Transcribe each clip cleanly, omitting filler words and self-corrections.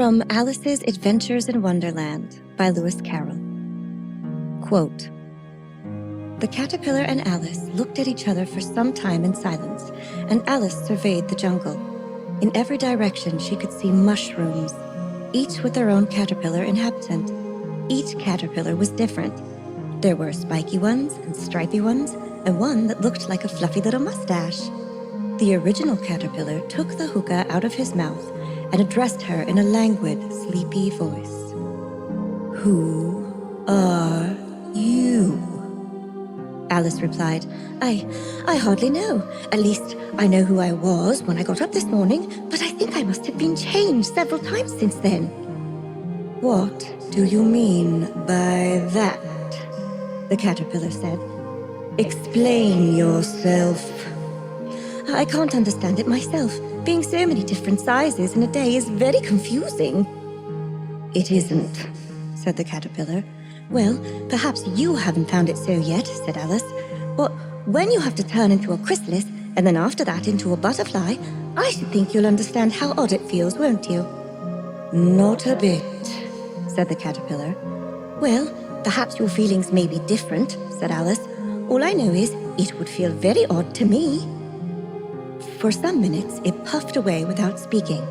From Alice's Adventures in Wonderland by Lewis Carroll. Quote, "The caterpillar and Alice looked at each other for some time in silence, and Alice surveyed the jungle. In every direction she could see mushrooms, each with their own caterpillar inhabitant. Each caterpillar was different. There were spiky ones and stripy ones, and one that looked like a fluffy little mustache. The original caterpillar took the hookah out of his mouth and addressed her in a languid, sleepy voice. 'Who are you?' Alice replied, I hardly know. At least I know who I was when I got up this morning, but I think I must have been changed several times since then." "What do you mean by that?" the caterpillar said. "Explain yourself." "I can't understand it myself. Being so many different sizes in a day is very confusing." "It isn't," said the caterpillar. "Well, perhaps you haven't found it so yet," said Alice. "But when you have to turn into a chrysalis, and then after that into a butterfly, I should think you'll understand how odd it feels, won't you?" "Not a bit," said the caterpillar. "Well, perhaps your feelings may be different," said Alice. "All I know is it would feel very odd to me." For some minutes, it puffed away without speaking.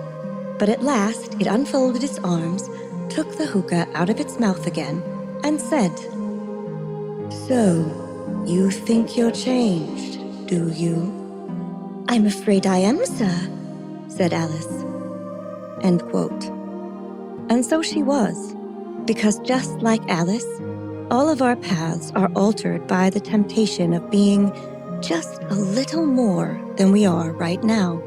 But at last, it unfolded its arms, took the hookah out of its mouth again, and said, "So, you think you're changed, do you?" "I'm afraid I am, sir," said Alice. End quote. And so she was, because just like Alice, all of our paths are altered by the temptation of being just a little more than we are right now.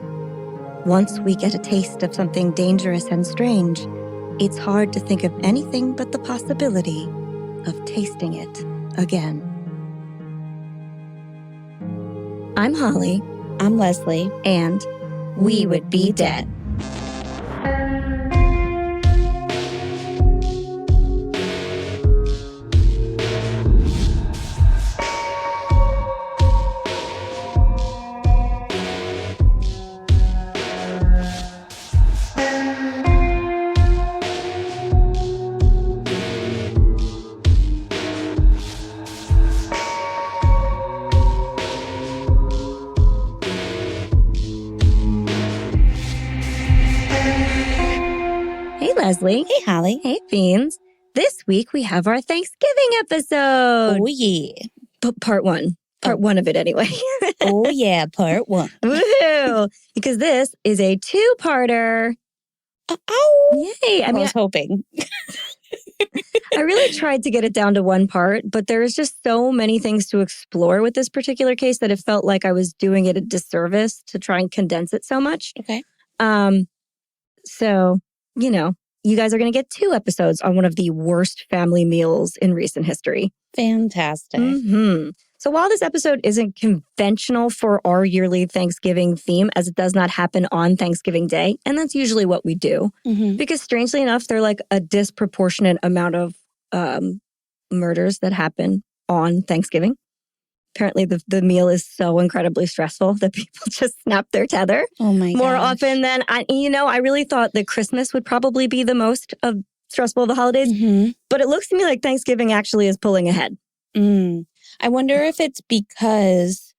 Once we get a taste of something dangerous and strange, it's hard to think of anything but the possibility of tasting it again. I'm Holly. I'm Leslie. And we would be dead. Leslie. Hey, Holly. Hey, Beans. This week we have our Thanksgiving episode. Oh, yeah. Part one. Part one of it, anyway. Oh, yeah. Part one. Woohoo! Because this is a two-parter. Oh! Yay! I was hoping. I really tried to get it down to one part, but there's just so many things to explore with this particular case that it felt like I was doing it a disservice to try and condense it so much. Okay. So, you know, you guys are going to get 2 episodes on one of the worst family meals in recent history. Fantastic. Mm-hmm. So while this episode isn't conventional for our yearly Thanksgiving theme, as it does not happen on Thanksgiving Day, and that's usually what we do, because strangely enough, there are like a disproportionate amount of murders that happen on Thanksgiving. Apparently, the meal is so incredibly stressful that people just snap their tether. Oh my gosh. More often than, I really thought that Christmas would probably be the most stressful of the holidays. But it looks to me like Thanksgiving actually is pulling ahead. I wonder if it's because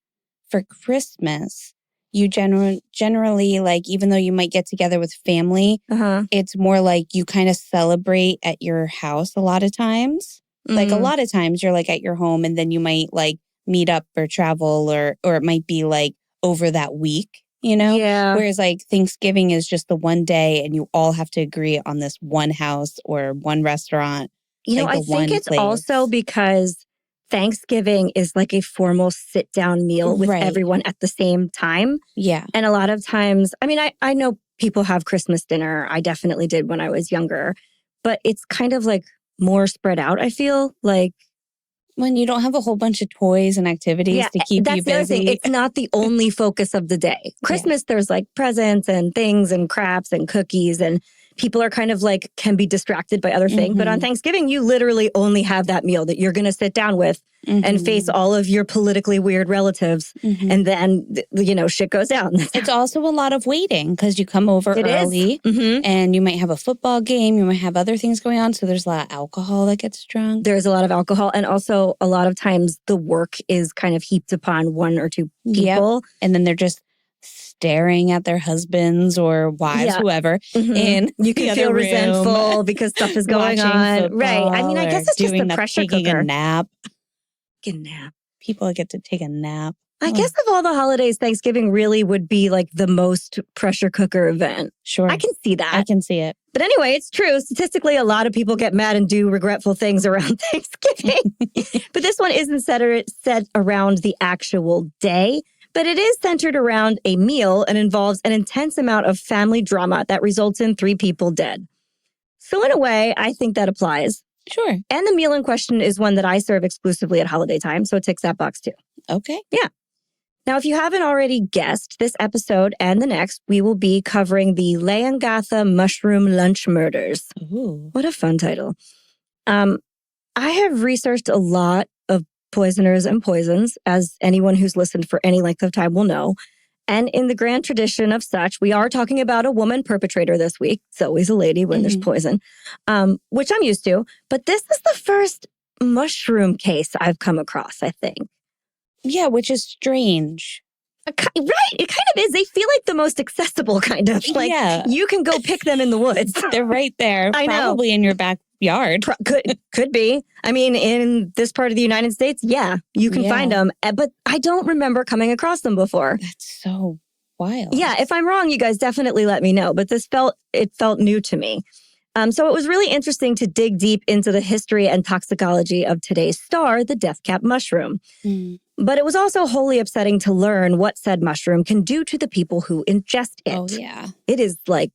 for Christmas, you generally, like, even though you might get together with family, it's more like you kind of celebrate at your house a lot of times. Like, a lot of times you're like at your home and then you might like meet up or travel or it might be like over that week, you know? Yeah. Whereas like Thanksgiving is just the one day and you all have to agree on this one house or one restaurant. I think it's also because Thanksgiving is like a formal sit-down meal with everyone at the same time. Yeah. And a lot of times, I know people have Christmas dinner. I definitely did when I was younger. But it's kind of like more spread out, I feel. Like, when you don't have a whole bunch of toys and activities to keep you busy. The other thing. It's not the only focus of the day. Christmas, there's like presents and things and crafts and cookies and people are kind of like, can be distracted by other things. But on Thanksgiving, you literally only have that meal that you're going to sit down with and face all of your politically weird relatives. And then, shit goes down. It's also a lot of waiting because you come over early and you might have a football game. You might have other things going on. So there's a lot of alcohol that gets drunk. There's a lot of alcohol. And also a lot of times the work is kind of heaped upon one or two people. Yep. And then they're just staring at their husbands or wives, whoever, in you can feel resentful because stuff is going on. Right. I mean, I guess it's just the pressure cooker. Taking a nap. Get a nap. People get to take a nap. I guess of all the holidays, Thanksgiving really would be like the most pressure cooker event. Sure. I can see that. I can see it. But anyway, it's true. Statistically, a lot of people get mad and do regretful things around Thanksgiving. But this one isn't set around the actual day. But it is centered around a meal and involves an intense amount of family drama that results in 3 people dead. So in a way, I think that applies. Sure. And the meal in question is one that I serve exclusively at holiday time, so it ticks that box too. Okay. Yeah. Now, if you haven't already guessed, this episode and the next, we will be covering the Leongatha mushroom lunch murders. Ooh. What a fun title. I have researched a lot of poisoners and poisons, as anyone who's listened for any length of time will know. And in the grand tradition of such, we are talking about a woman perpetrator this week. It's always a lady when there's poison, which I'm used to. But this is the first mushroom case I've come across, I think. Yeah, which is strange. Right. It kind of is. They feel like the most accessible kind of. Like, you can go pick them in the woods. They're right there. I know. Probably in your backyard. Could be. I mean, in this part of the United States, you can find them. But I don't remember coming across them before. That's so wild. Yeah, if I'm wrong, you guys definitely let me know. But it felt new to me. So it was really interesting to dig deep into the history and toxicology of today's star, the death cap mushroom. But it was also wholly upsetting to learn what said mushroom can do to the people who ingest it. Oh, yeah. It is like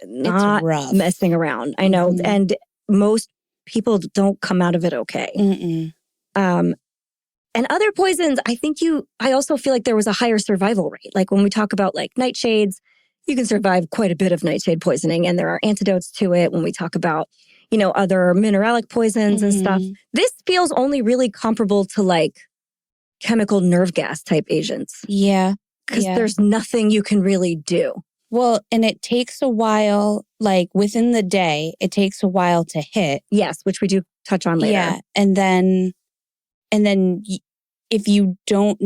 not rough. Messing around. I know. And most people don't come out of it okay. And other poisons, I also feel like there was a higher survival rate. Like when we talk about like nightshades, you can survive quite a bit of nightshade poisoning, and there are antidotes to it. When we talk about, other mineralic poisons and stuff, this feels only really comparable to like chemical nerve gas type agents. Yeah. Because there's nothing you can really do. Well, and it takes a while, like within the day, it takes a while to hit. Yes, which we do touch on later. Yeah. And then if you don't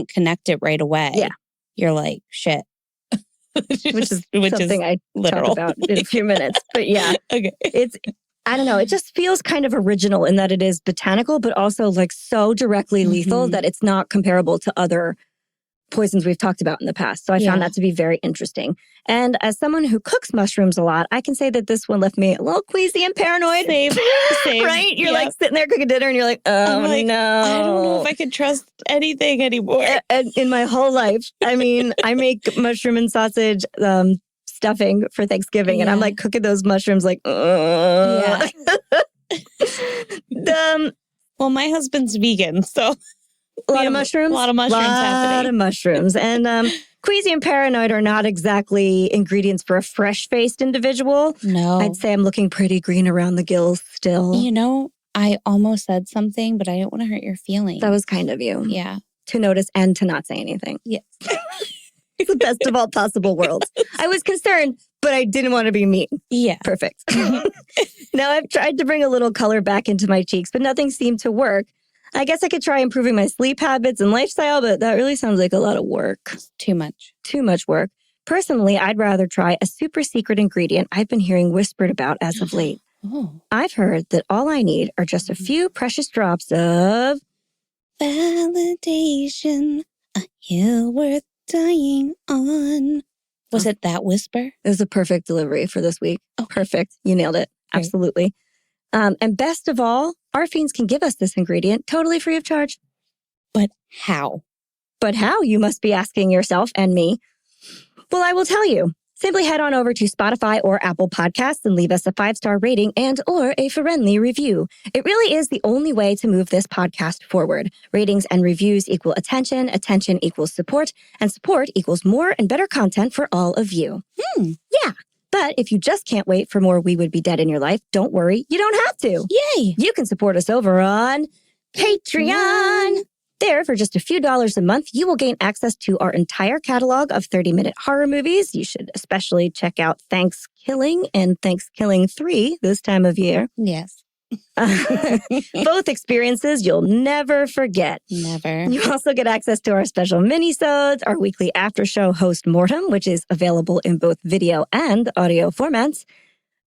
connect it right away, you're like, shit. which is something I talk about in a few minutes. But yeah, okay. I don't know. It just feels kind of original in that it is botanical, but also like so directly lethal that it's not comparable to other poisons we've talked about in the past. So I found that to be very interesting. And as someone who cooks mushrooms a lot, I can say that this one left me a little queasy and paranoid. Same. Right? You're like sitting there cooking dinner and you're like, oh no. I don't know if I could trust anything anymore. And in my whole life, I mean, I make mushroom and sausage stuffing for Thanksgiving and I'm like cooking those mushrooms like, well, my husband's vegan, so a lot of mushrooms and queasy and paranoid are not exactly ingredients for a fresh-faced individual. No. I'd say I'm looking pretty green around the gills still. I almost said something, but I didn't want to hurt your feelings. That was kind of you. Yeah. To notice and to not say anything. Yes. It's the best of all possible worlds. I was concerned, but I didn't want to be mean. Yeah. Perfect. Now I've tried to bring a little color back into my cheeks, but nothing seemed to work. I guess I could try improving my sleep habits and lifestyle, but that really sounds like a lot of work. Too much. Too much work. Personally, I'd rather try a super secret ingredient I've been hearing whispered about as of late. Oh. I've heard that all I need are just a few precious drops of validation, a hill worth dying on. Was it that whisper? It was a perfect delivery for this week. Oh, perfect. You nailed it. Great. Absolutely. And best of all, our fiends can give us this ingredient totally free of charge. But how? But how, you must be asking yourself and me. Well, I will tell you. Simply head on over to Spotify or Apple Podcasts and leave us a 5-star rating and or a friendly review. It really is the only way to move this podcast forward. Ratings and reviews equal attention, attention equals support, and support equals more and better content for all of you. Yeah. But if you just can't wait for more We Would Be Dead in your life, don't worry, you don't have to. Yay! You can support us over on Patreon. There, for just a few dollars a month, you will gain access to our entire catalog of 30-minute horror movies. You should especially check out Thanksgiving and Thanksgiving 3 this time of year. Yes. Both experiences you'll never forget. Never. You also get access to our special mini-sodes, our weekly after-show Host Mortem, which is available in both video and audio formats.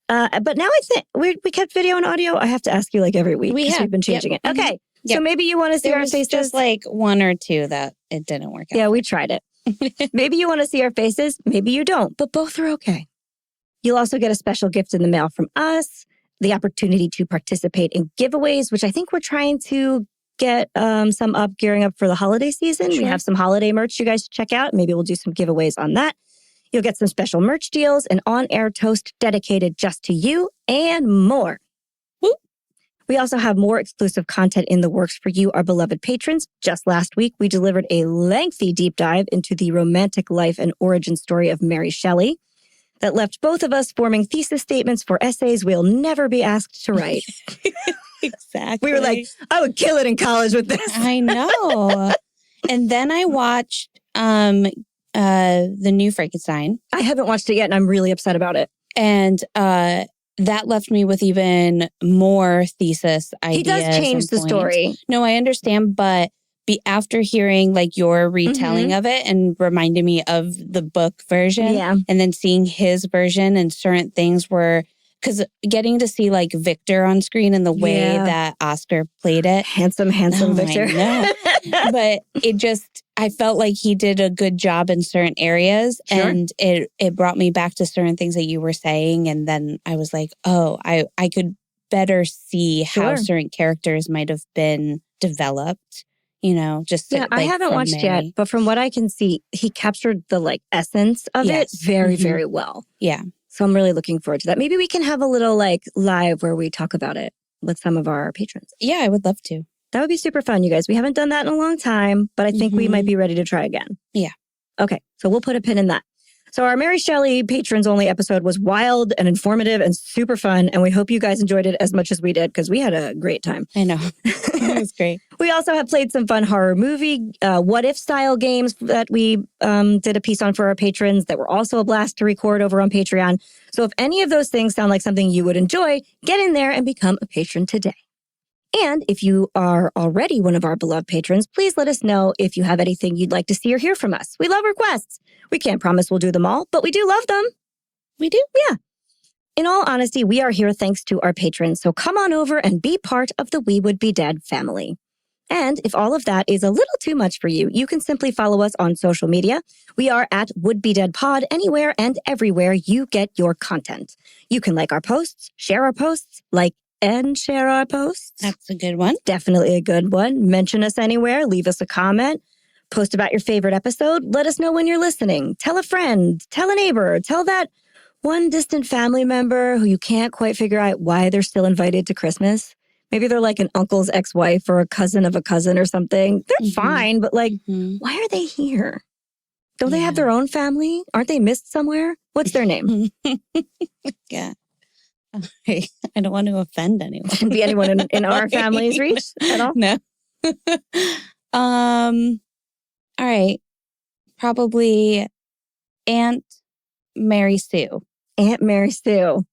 But now I think we kept video and audio. I have to ask you like every week because we've been changing it. Okay. So maybe you want to see our faces. Just like one or two that it didn't work out. Yeah, we tried it. Maybe you want to see our faces. Maybe you don't, but both are okay. You'll also get a special gift in the mail from us, the opportunity to participate in giveaways, which I think we're trying to get some up, gearing up for the holiday season. Sure. We have some holiday merch you guys should check out. Maybe we'll do some giveaways on that. You'll get some special merch deals, an on-air toast dedicated just to you, and more. We also have more exclusive content in the works for you, our beloved patrons. Just last week, we delivered a lengthy deep dive into the romantic life and origin story of Mary Shelley that left both of us forming thesis statements for essays we'll never be asked to write. Exactly. We were like, I would kill it in college with this. I know. And then I watched the new Frankenstein. I haven't watched it yet, and I'm really upset about it. And that left me with even more thesis ideas. He does change the story. No, I understand, but after hearing like your retelling of it and reminding me of the book version, and then seeing his version and certain things were, because getting to see like Victor on screen and the way that Oscar played it. Handsome Victor. I know. But it just, I felt like he did a good job in certain areas. Sure. And it brought me back to certain things that you were saying. And then I was like, oh, I could better see how certain characters might have been developed. You know, just like, I haven't watched yet, but from what I can see, he captured the like essence of it very, very well. Yeah. So I'm really looking forward to that. Maybe we can have a little like live where we talk about it with some of our patrons. Yeah, I would love to. That would be super fun, you guys. We haven't done that in a long time, but I think we might be ready to try again. Yeah. Okay, so we'll put a pin in that. So our Mary Shelley patrons only episode was wild and informative and super fun. And we hope you guys enjoyed it as much as we did because we had a great time. I know. It was great. We also have played some fun horror movie, what if style games that we did a piece on for our patrons that were also a blast to record over on Patreon. So if any of those things sound like something you would enjoy, get in there and become a patron today. And if you are already one of our beloved patrons, please let us know if you have anything you'd like to see or hear from us. We love requests. We can't promise we'll do them all, but we do love them. We do? Yeah. In all honesty, we are here thanks to our patrons, so come on over and be part of the We Would Be Dead family. And if all of that is a little too much for you, you can simply follow us on social media. We are at Would Be Dead Pod anywhere and everywhere you get your content. You can like our posts, share our posts, like and share our posts. That's a good one. Definitely a good one. Mention us anywhere. Leave us a comment. Post about your favorite episode. Let us know when you're listening. Tell a friend. Tell a neighbor. Tell that one distant family member who you can't quite figure out why they're still invited to Christmas. Maybe they're like an uncle's ex-wife or a cousin of a cousin or something. They're fine, but like, why are they here? Don't they have their own family? Aren't they missed somewhere? What's their name? Yeah. I don't want to offend anyone. Shouldn't be anyone in our family's reach at all? No. All right. Probably Aunt Mary Sue. Aunt Mary Sue.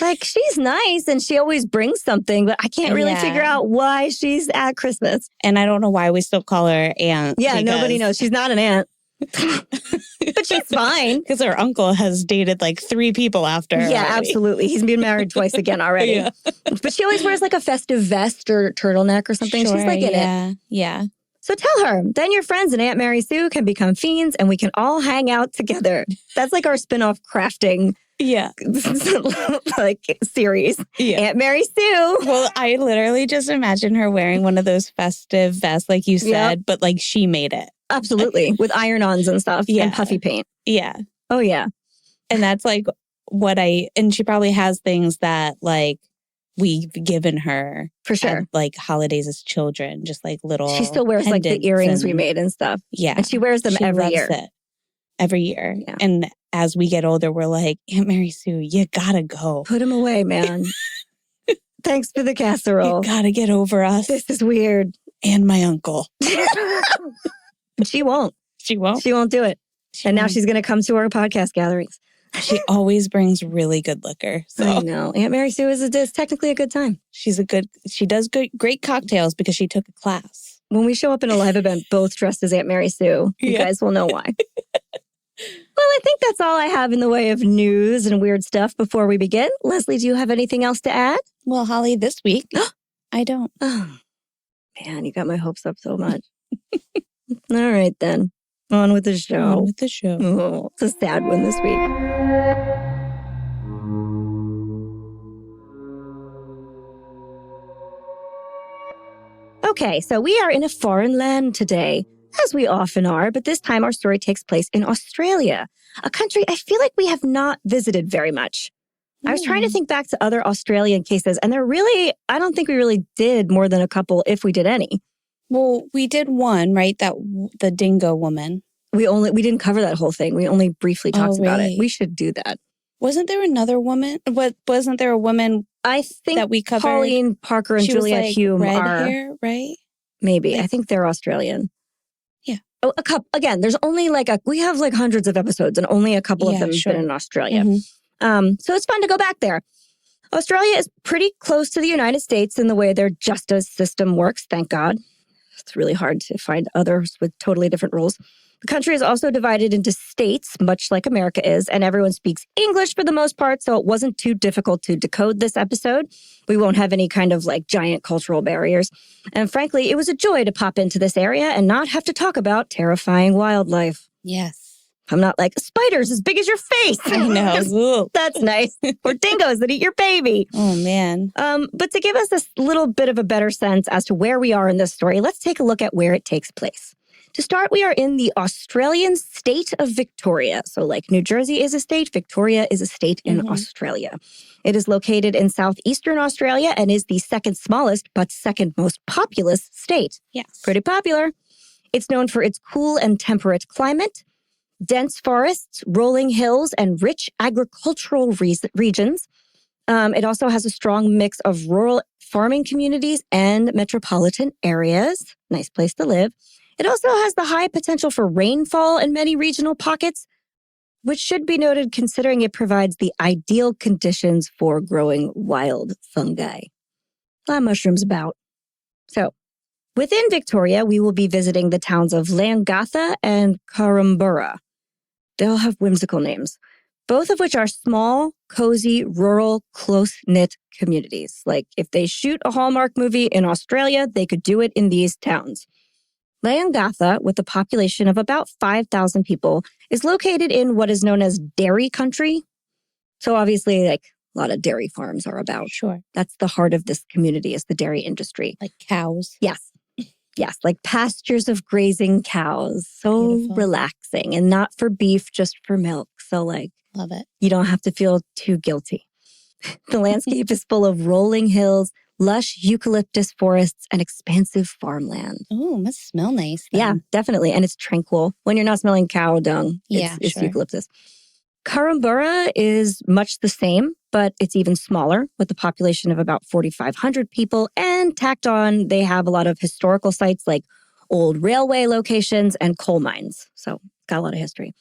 Like, she's nice and she always brings something, but I can't really figure out why she's at Christmas. And I don't know why we still call her aunt. Yeah, nobody knows. She's not an aunt. But she's fine. Because her uncle has dated like 3 people after her. Yeah, already. Absolutely. He's been married twice again already. Yeah. But she always wears like a festive vest or turtleneck or something. Sure, she's like in it. Yeah. So tell her, then your friends and Aunt Mary Sue can become fiends and we can all hang out together. That's like our spin-off crafting like series. Yeah. Aunt Mary Sue. Well, I literally just imagine her wearing one of those festive vests, like you said, but like she made it. Absolutely. With iron-ons and stuff and puffy paint. Yeah. Oh, yeah. And that's like and she probably has things that like we've given her. For sure. At, like holidays as children, just like little. She still wears like the earrings we made and stuff. Yeah. And she wears them every year. It. every year. Yeah. And as we get older, we're like, Aunt Mary Sue, you gotta go. Put him away, man. Thanks for the casserole. You gotta get over us. This is weird. And my uncle. She won't. She won't. She won't do it. Now she's going to come to our podcast gatherings. She always brings really good liquor. So. I know. Aunt Mary Sue is technically a good time. She does great cocktails because she took a class. When we show up in a live event, both dressed as Aunt Mary Sue, you guys will know why. Well, I think that's all I have in the way of news and weird stuff before we begin. Leslie, do you have anything else to add? Well, Holly, this week, I don't. Oh, man, you got my hopes up so much. All right, then. On with the show. On with the show. Oh, it's a sad one this week. Okay, so we are in a foreign land today, as we often are, but this time our story takes place in Australia, a country I feel like we have not visited very much. I was trying to think back to other Australian cases, and I don't think we really did more than a couple, if we did any. Well, we did one, right? The dingo woman. We didn't cover that whole thing. We only briefly talked about it. We should do that. Wasn't there another woman? Wasn't there a woman? I think that we covered. Pauline Parker and Juliette Hume red are hair, right? Maybe. I think they're Australian. Yeah. Oh, a couple. Again, there's only we have hundreds of episodes, and only a couple of them have been in Australia. Mm-hmm. So it's fun to go back there. Australia is pretty close to the United States in the way their justice system works. Thank God. It's really hard to find others with totally different rules. The country is also divided into states, much like America is, and everyone speaks English for the most part, so it wasn't too difficult to decode this episode. We won't have any kind of giant cultural barriers. And frankly, it was a joy to pop into this area and not have to talk about terrifying wildlife. Yes. I'm not like, spiders as big as your face. I know. That's nice. Or dingoes that eat your baby. Oh, man. But to give us a little bit of a better sense as to where we are in this story, let's take a look at where it takes place. To start, we are in the Australian state of Victoria. So New Jersey is a state, Victoria is a state in Australia. It is located in southeastern Australia and is the second smallest but second most populous state. Yes. Pretty popular. It's known for its cool and temperate climate, dense forests, rolling hills, and rich agricultural regions. It also has a strong mix of rural farming communities and metropolitan areas. Nice place to live. It also has the high potential for rainfall in many regional pockets, which should be noted considering it provides the ideal conditions for growing wild fungi. A lot of mushrooms about. So, within Victoria, we will be visiting the towns of Leongatha and Korumburra. They all have whimsical names, both of which are small, cozy, rural, close-knit communities. If they shoot a Hallmark movie in Australia, they could do it in these towns. Leongatha, with a population of about 5,000 people, is located in what is known as dairy country. So obviously, a lot of dairy farms are about. Sure. That's the heart of this community, is the dairy industry. Like cows. Yes. Yes, pastures of grazing cows. So Beautiful. Relaxing, and not for beef, just for milk. So love it. You don't have to feel too guilty. The landscape is full of rolling hills, lush eucalyptus forests, and expansive farmland. Oh, must smell nice then. Yeah, definitely. And it's tranquil. When you're not smelling cow dung, it's sure. eucalyptus. Korumburra is much the same, but it's even smaller, with a population of about 4,500 people. And tacked on, they have a lot of historical sites like old railway locations and coal mines. So it's got a lot of history.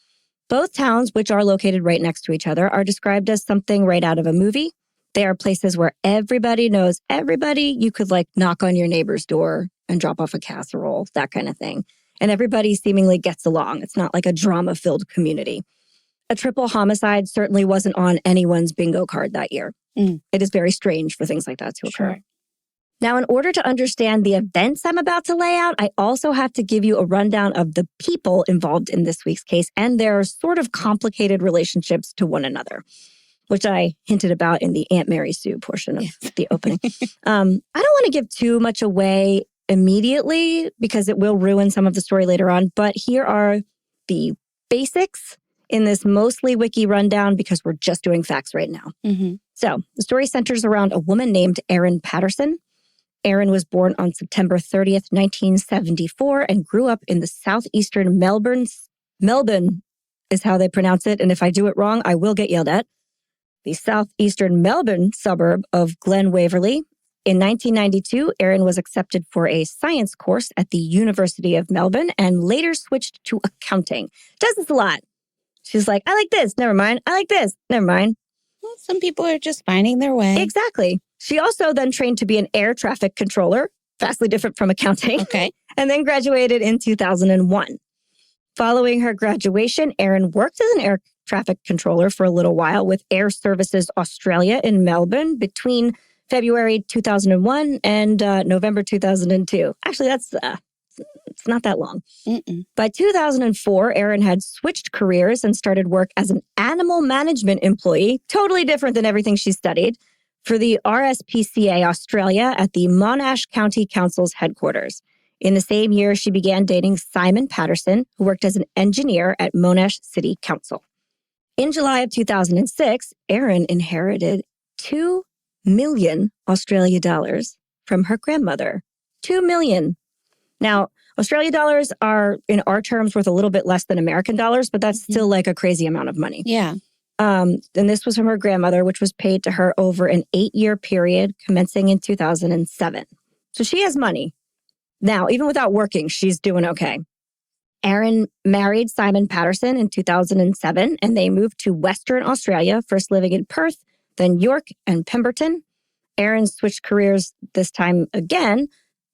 Both towns, which are located right next to each other, are described as something right out of a movie. They are places where everybody knows everybody. You could knock on your neighbor's door and drop off a casserole, that kind of thing. And everybody seemingly gets along. It's not like a drama-filled community. A triple homicide certainly wasn't on anyone's bingo card that year. It is very strange for things like that to occur. Sure. Now, in order to understand the events I'm about to lay out, I also have to give you a rundown of the people involved in this week's case and their sort of complicated relationships to one another, which I hinted about in the Aunt Mary Sue portion of the opening. I don't want to give too much away immediately because it will ruin some of the story later on, but here are the basics in this mostly wiki rundown because we're just doing facts right now. So the story centers around a woman named Erin Patterson. Erin was born on September 30th, 1974, and grew up in the southeastern Melbourne is how they pronounce it. And if I do it wrong, I will get yelled at. The southeastern Melbourne suburb of Glen Waverley. In 1992, Erin was accepted for a science course at the University of Melbourne and later switched to accounting. Does this a lot. She's like, I like this, never mind. I like this, never mind. Well, some people are just finding their way. Exactly. She also then trained to be an air traffic controller, vastly different from accounting. Okay. And then graduated in 2001. Following her graduation, Erin worked as an air traffic controller for a little while with Air Services Australia in Melbourne between February 2001 and November 2002. Actually, it's not that long. Mm-mm. By 2004, Erin had switched careers and started work as an animal management employee, totally different than everything she studied, for the RSPCA Australia at the Monash County Council's headquarters. In the same year, she began dating Simon Patterson, who worked as an engineer at Monash City Council. In July of 2006, Erin inherited 2 million Australia dollars from her grandmother. 2 million. Now, Australia dollars are, in our terms, worth a little bit less than American dollars, but that's still like a crazy amount of money. Yeah. And this was from her grandmother, which was paid to her over an 8-year period commencing in 2007. So she has money. Now, even without working, she's doing okay. Erin married Simon Patterson in 2007, and they moved to Western Australia, first living in Perth, then York and Pemberton. Erin switched careers this time again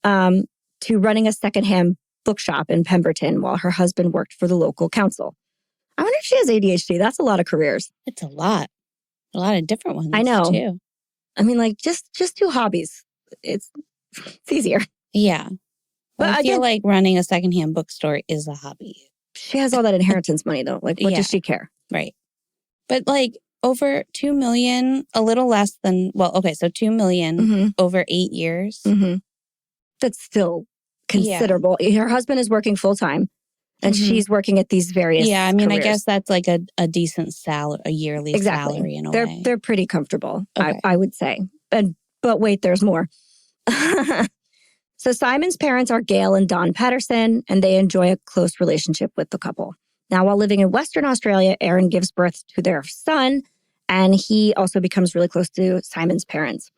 to running a secondhand bookshop in Pemberton while her husband worked for the local council. I wonder if she has ADHD. That's a lot of careers. It's a lot. A lot of different ones, I know. Too. I mean, like, just 2 hobbies. It's easier. Yeah. Well, But I feel again, like running a secondhand bookstore is a hobby. she has all that inheritance money, though. Like, what does she care? Right. But like over 2 million, a little less than, so 2 million over 8 years. Mm-hmm. That's still considerable. Yeah. Her husband is working full time and she's working at these various Yeah, I mean, careers. I guess that's like a decent salary, a yearly salary in a way. They're pretty comfortable, okay. I would say. But wait, there's more. So Simon's parents are Gail and Don Patterson, and they enjoy a close relationship with the couple. Now, while living in Western Australia, Erin gives birth to their son, and he also becomes really close to Simon's parents.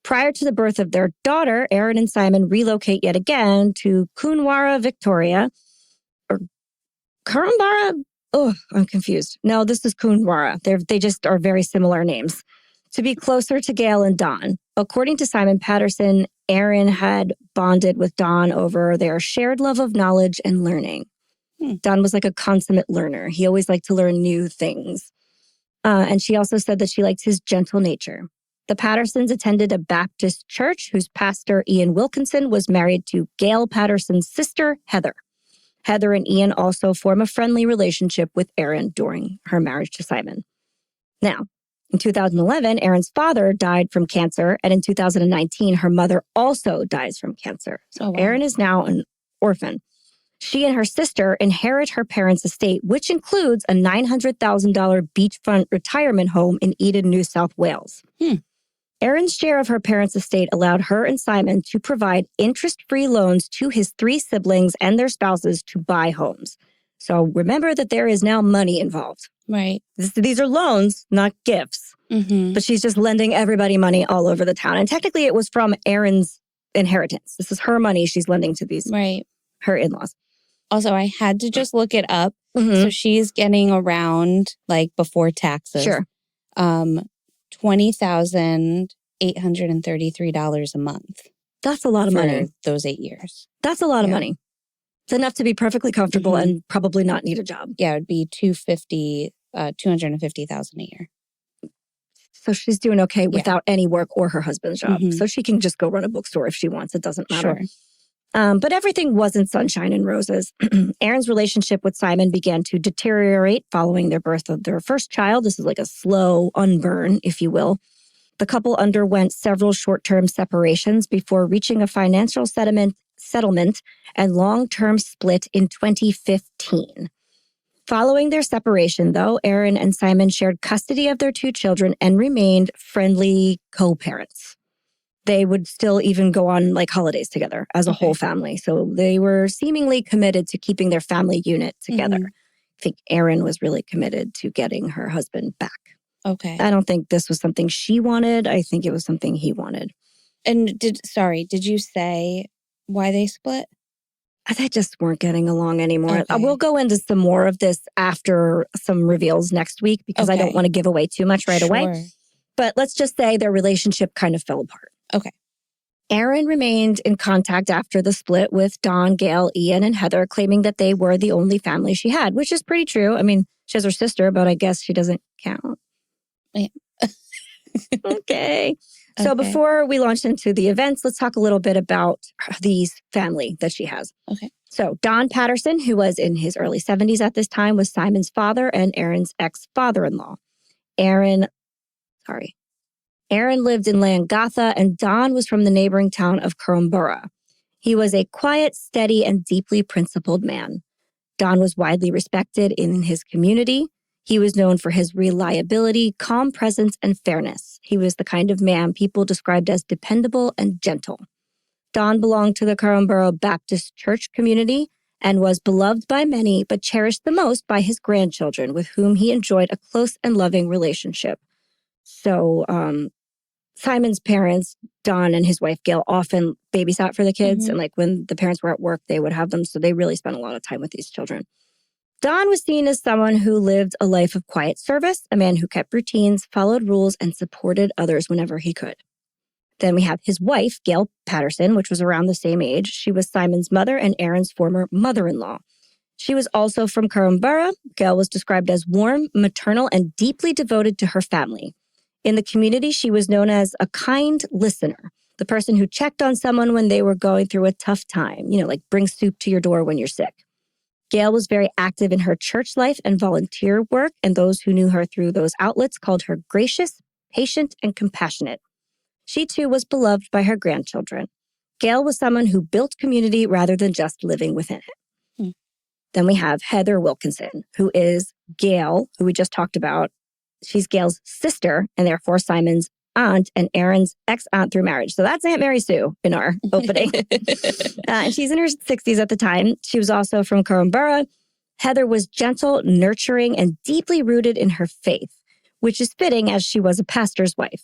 Prior to the birth of their daughter, Erin and Simon relocate yet again to Coonawarra, Victoria, or Currumbara? Oh, I'm confused. No, this is Coonawarra. They just are very similar names. To be closer to Gail and Don. According to Simon Patterson, Erin had bonded with Don over their shared love of knowledge and learning. Don was like a consummate learner. He always liked to learn new things. And she also said that she liked his gentle nature. The Pattersons attended a Baptist church whose pastor, Ian Wilkinson, was married to Gail Patterson's sister, Heather. Heather and Ian also form a friendly relationship with Erin during her marriage to Simon. Now, in 2011, Erin's father died from cancer, and in 2019, her mother also dies from cancer. So Erin is now an orphan. She and her sister inherit her parents' estate, which includes a $900,000 beachfront retirement home in Eden, New South Wales. Erin's share of her parents' estate allowed her and Simon to provide interest-free loans to his 3 siblings and their spouses to buy homes. So remember that there is now money involved. Right. These are loans, not gifts. But she's just lending everybody money all over the town. And technically it was from Erin's inheritance. This is her money she's lending to these, her in-laws. Also, I had to just look it up. So she's getting around, like, before taxes. Sure. $20,833 a month. That's a lot of money. For those 8 years. That's a lot of money. It's enough to be perfectly comfortable and probably not need a job. Yeah, it would be $250,000 a year. So she's doing okay without any work or her husband's job. So she can just go run a bookstore if she wants. It doesn't matter. Sure. But everything wasn't sunshine and roses. Erin's relationship with Simon began to deteriorate following their birth of their first child. This is like a slow unburn, if you will. The couple underwent several short-term separations before reaching a financial settlement and long-term split in 2015. Following their separation, though, Erin and Simon shared custody of their 2 children and remained friendly co-parents. They would still even go on like holidays together as a whole family. So they were seemingly committed to keeping their family unit together. think Erin was really committed to getting her husband back. Okay. I don't think this was something she wanted. I think it was something he wanted. And did you say why they split? They just weren't getting along anymore. Okay. We'll go into some more of this after some reveals next week because I don't want to give away too much right away. But let's just say their relationship kind of fell apart. Okay. Erin remained in contact after the split with Dawn, Gail, Ian, and Heather, claiming that they were the only family she had, which is pretty true. I mean, she has her sister, but I guess she doesn't count. Yeah. Okay. So before we launch into the events, let's talk a little bit about these family that she has. Okay. So Don Patterson, who was in his early 70s at this time, was Simon's father and Erin's ex-father-in-law. Erin lived in Leongatha, and Don was from the neighboring town of Kurrumbura. He was a quiet, steady, and deeply principled man. Don was widely respected in his community. He was known for his reliability, calm presence, and fairness. He was the kind of man people described as dependable and gentle. Don belonged to the Kurrumbura Baptist Church community and was beloved by many, but cherished the most by his grandchildren, with whom he enjoyed a close and loving relationship. So, Simon's parents, Don and his wife, Gail, often babysat for the kids. And when the parents were at work, they would have them. So they really spent a lot of time with these children. Don was seen as someone who lived a life of quiet service, a man who kept routines, followed rules, and supported others whenever he could. Then we have his wife, Gail Patterson, which was around the same age. She was Simon's mother and Erin's former mother-in-law. She was also from Kurrumbura. Gail was described as warm, maternal, and deeply devoted to her family. In the community, she was known as a kind listener, the person who checked on someone when they were going through a tough time, like bring soup to your door when you're sick. Gail was very active in her church life and volunteer work, and those who knew her through those outlets called her gracious, patient, and compassionate. She too was beloved by her grandchildren. Gail was someone who built community rather than just living within it. Then we have Heather Wilkinson, who is Gail, who we just talked about. She's Gail's sister and therefore Simon's aunt and Erin's ex-aunt through marriage. So that's Aunt Mary Sue in our opening. And she's in her 60s at the time. She was also from Kurrumbura. Heather was gentle, nurturing, and deeply rooted in her faith, which is fitting as she was a pastor's wife.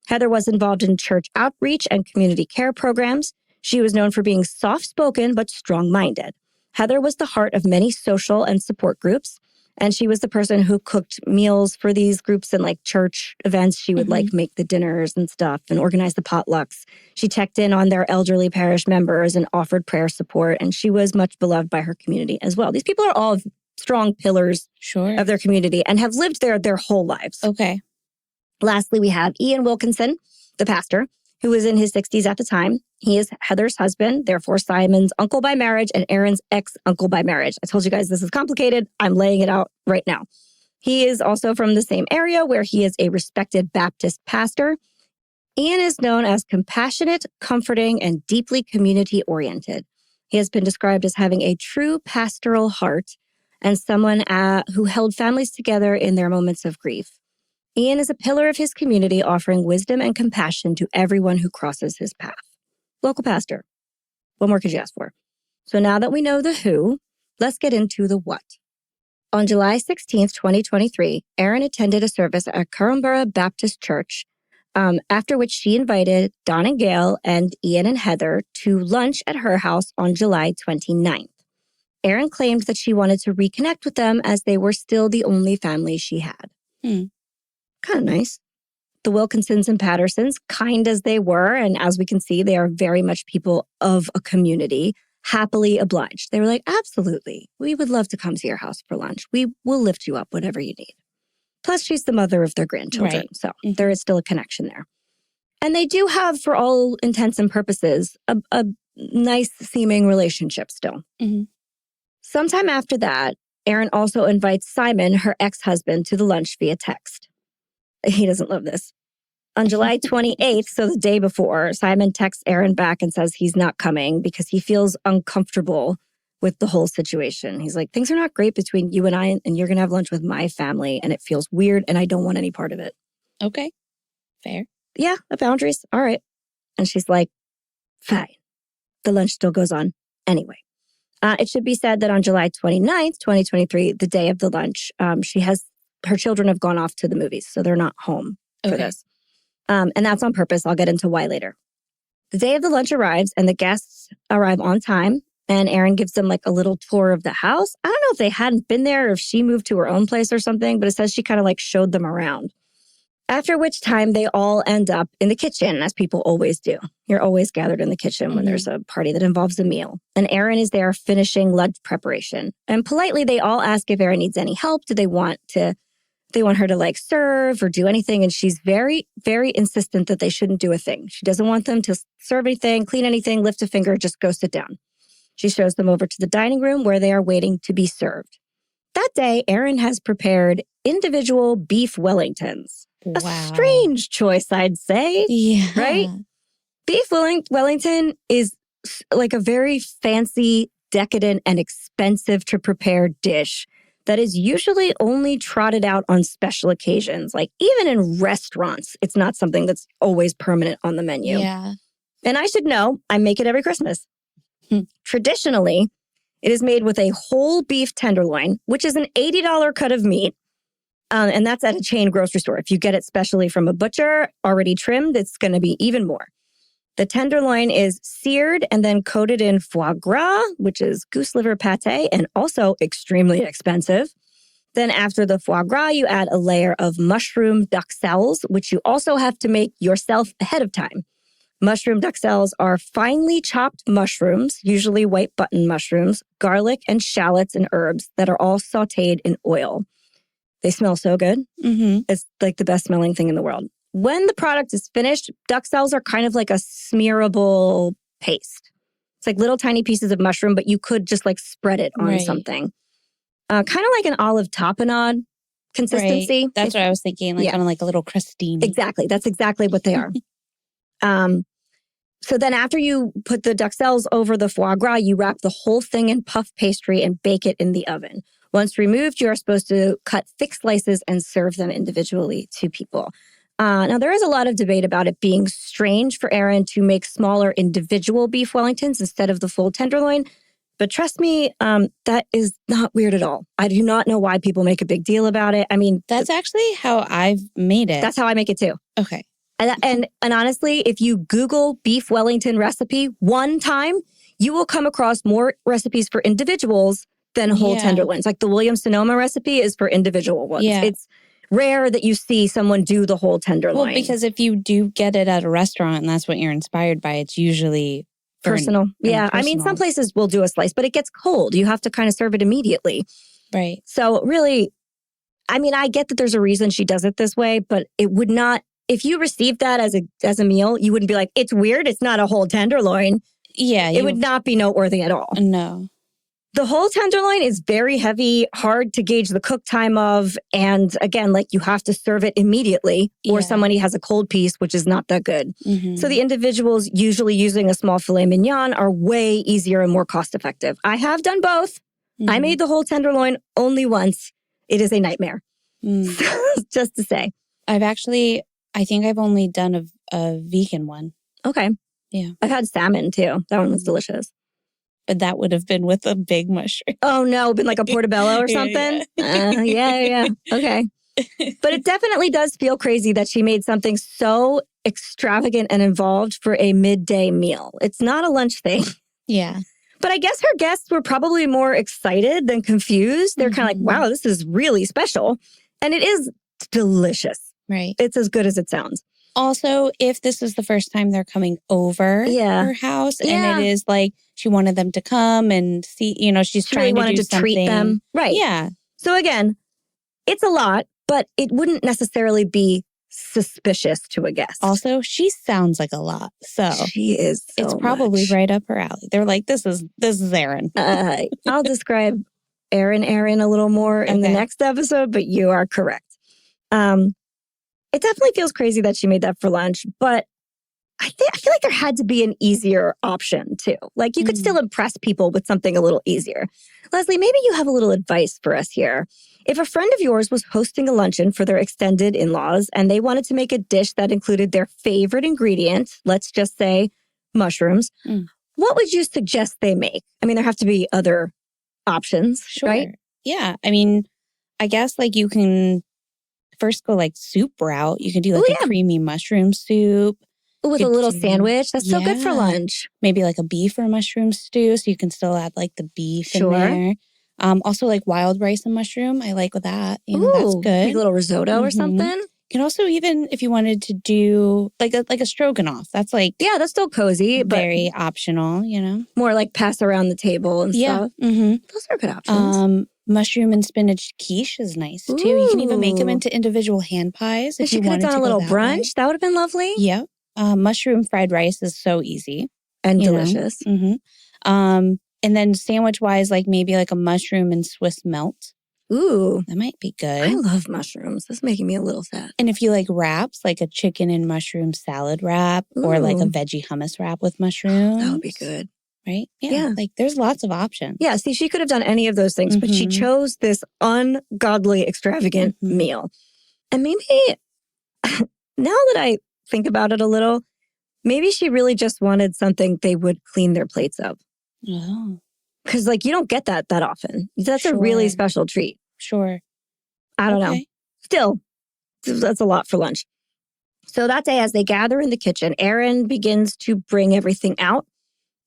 Heather was involved in church outreach and community care programs. She was known for being soft-spoken but strong-minded. Heather was the heart of many social and support groups. And she was the person who cooked meals for these groups and church events. She would make the dinners and stuff and organize the potlucks. She checked in on their elderly parish members and offered prayer support. And she was much beloved by her community as well. These people are all strong pillars of their community and have lived there their whole lives. Okay. Lastly, we have Ian Wilkinson, the pastor, who was in his 60s at the time. He is Heather's husband, therefore Simon's uncle by marriage and Erin's ex-uncle by marriage. I told you guys this is complicated. I'm laying it out right now. He is also from the same area where he is a respected Baptist pastor. Ian is known as compassionate, comforting, and deeply community-oriented. He has been described as having a true pastoral heart and someone who held families together in their moments of grief. Ian is a pillar of his community, offering wisdom and compassion to everyone who crosses his path. Local pastor. What more could you ask for? So now that we know the who, let's get into the what. On July 16th, 2023, Erin attended a service at Kurrumbura Baptist Church, after which she invited Don and Gail and Ian and Heather to lunch at her house on July 29th. Erin claimed that she wanted to reconnect with them as they were still the only family she had. Kind of nice. The Wilkinsons and Pattersons, kind as they were, and as we can see, they are very much people of a community, happily obliged. They were like, absolutely, we would love to come to your house for lunch. We will lift you up, whatever you need. Plus, she's the mother of their grandchildren, so there is still a connection there. And they do have, for all intents and purposes, a nice-seeming relationship still. Sometime after that, Erin also invites Simon, her ex-husband, to the lunch via text. He doesn't love this. On July 28th, so the day before, Simon texts Erin back and says he's not coming because he feels uncomfortable with the whole situation. He's like, things are not great between you and I, and you're going to have lunch with my family, and it feels weird, and I don't want any part of it. Okay. Fair. Yeah, the boundaries. All right. And she's like, fine. The lunch still goes on anyway. It should be said that on July 29th, 2023, the day of the lunch, her children have gone off to the movies, so they're not home for this. And that's on purpose. I'll get into why later. The day of the lunch arrives and the guests arrive on time. And Erin gives them like a little tour of the house. I don't know if they hadn't been there or if she moved to her own place or something, but it says she kind of like showed them around. After which time they all end up in the kitchen, as people always do. You're always gathered in the kitchen when there's a party that involves a meal. And Erin is there finishing lunch preparation. And politely, they all ask if Erin needs any help. Do they want her to like serve or do anything? And she's very, very insistent that they shouldn't do a thing. She doesn't want them to serve anything, clean anything, lift a finger, just go sit down. She shows them over to the dining room where they are waiting to be served. That day, Erin has prepared individual beef Wellingtons. Wow. A strange choice, I'd say. Yeah. Right? Beef Wellington is like a very fancy, decadent, and expensive to prepare dish that is usually only trotted out on special occasions. Like even in restaurants, it's not something that's always permanent on the menu. Yeah. And I should know, I make it every Christmas. Traditionally, it is made with a whole beef tenderloin, which is an $80 cut of meat. And that's at a chain grocery store. If you get it specially from a butcher, already trimmed, it's going to be even more. The tenderloin is seared and then coated in foie gras, which is goose liver pate, and also extremely expensive. Then after the foie gras, you add a layer of mushroom duxelles, which you also have to make yourself ahead of time. Mushroom duxelles are finely chopped mushrooms, usually white button mushrooms, garlic and shallots and herbs that are all sautéed in oil. They smell so good. Mm-hmm. It's like the best smelling thing in the world. When the product is finished, duxelles are kind of like a smearable paste. It's like little tiny pieces of mushroom, but you could just like spread it on something. Kind of like an olive tapenade consistency. Right. That's what I was thinking, like kind of like a little crostini. Exactly. That's exactly what they are. So then after you put the duxelles over the foie gras, you wrap the whole thing in puff pastry and bake it in the oven. Once removed, you are supposed to cut thick slices and serve them individually to people. Now, there is a lot of debate about it being strange for Erin to make smaller individual beef Wellingtons instead of the full tenderloin. But trust me, that is not weird at all. I do not know why people make a big deal about it. I mean, that's actually how I've made it. That's how I make it too. Okay. And honestly, if you Google beef Wellington recipe one time, you will come across more recipes for individuals than whole tenderloins. Like the Williams-Sonoma recipe is for individual ones. Yeah. It's rare that you see someone do the whole tenderloin. Well, because if you do get it at a restaurant and that's what you're inspired by, it's usually personal. Personal. I mean, some places will do a slice, but it gets cold. You have to kind of serve it immediately. Right. So really, I mean, I get that there's a reason she does it this way, but it would not, if you received that as a meal, you wouldn't be like, it's weird, it's not a whole tenderloin. Yeah. It would not be noteworthy at all. No. The whole tenderloin is very heavy, hard to gauge the cook time of. And again, like you have to serve it immediately or somebody has a cold piece, which is not that good. Mm-hmm. So the individuals usually using a small filet mignon are way easier and more cost effective. I have done both. Mm-hmm. I made the whole tenderloin only once. It is a nightmare. Just to say. I think I've only done a vegan one. Okay. Yeah. I've had salmon too. That one was delicious. But that would have been with a big mushroom. Oh no, been like a portobello or something? Yeah. Okay. But it definitely does feel crazy that she made something so extravagant and involved for a midday meal. It's not a lunch thing. Yeah. But I guess her guests were probably more excited than confused. They're kind of like, wow, this is really special. And it is delicious. Right. It's as good as it sounds. Also, if this is the first time they're coming over her house and it is like she wanted them to come and see, she's trying really to do something. Treat them. Right. Yeah. So again, it's a lot, but it wouldn't necessarily be suspicious to a guest. Also, she sounds like a lot. So she is so it's probably right up her alley. They're like, this is Erin. I'll describe Erin a little more in the next episode, but you are correct. It definitely feels crazy that she made that for lunch, but I feel like there had to be an easier option too. Like you could still impress people with something a little easier. Leslie, maybe you have a little advice for us here. If a friend of yours was hosting a luncheon for their extended in-laws and they wanted to make a dish that included their favorite ingredient, let's just say mushrooms, what would you suggest they make? I mean, there have to be other options, right? Yeah. I mean, I guess like you can first go like soup route. You can do like a creamy mushroom soup. With a little sandwich. That's so good for lunch. Maybe like a beef or mushroom stew. So you can still add like the beef in there. Also like wild rice and mushroom. I like that. That's good. Like a little risotto or something. You can also even, if you wanted to do like a stroganoff. That's like... Yeah, that's still cozy. Very optional, More like pass around the table and stuff. Those are good options. Mushroom and spinach quiche is nice too. You can even make them into individual hand pies if you wanted to. She could have done a little brunch. That would have been lovely. Yep. Mushroom fried rice is so easy. And delicious. And then sandwich-wise, like maybe like a mushroom and Swiss melt. Ooh. That might be good. I love mushrooms. This is making me a little sad. And if you like wraps, like a chicken and mushroom salad wrap or like a veggie hummus wrap with mushrooms. That would be good. Right? Yeah. Like there's lots of options. Yeah. See, she could have done any of those things, but she chose this ungodly, extravagant meal. And maybe now that I think about it a little, maybe she really just wanted something they would clean their plates of. Oh. Because like you don't get that often. That's a really special treat. Sure. I don't know. Still, that's a lot for lunch. So that day, as they gather in the kitchen, Erin begins to bring everything out.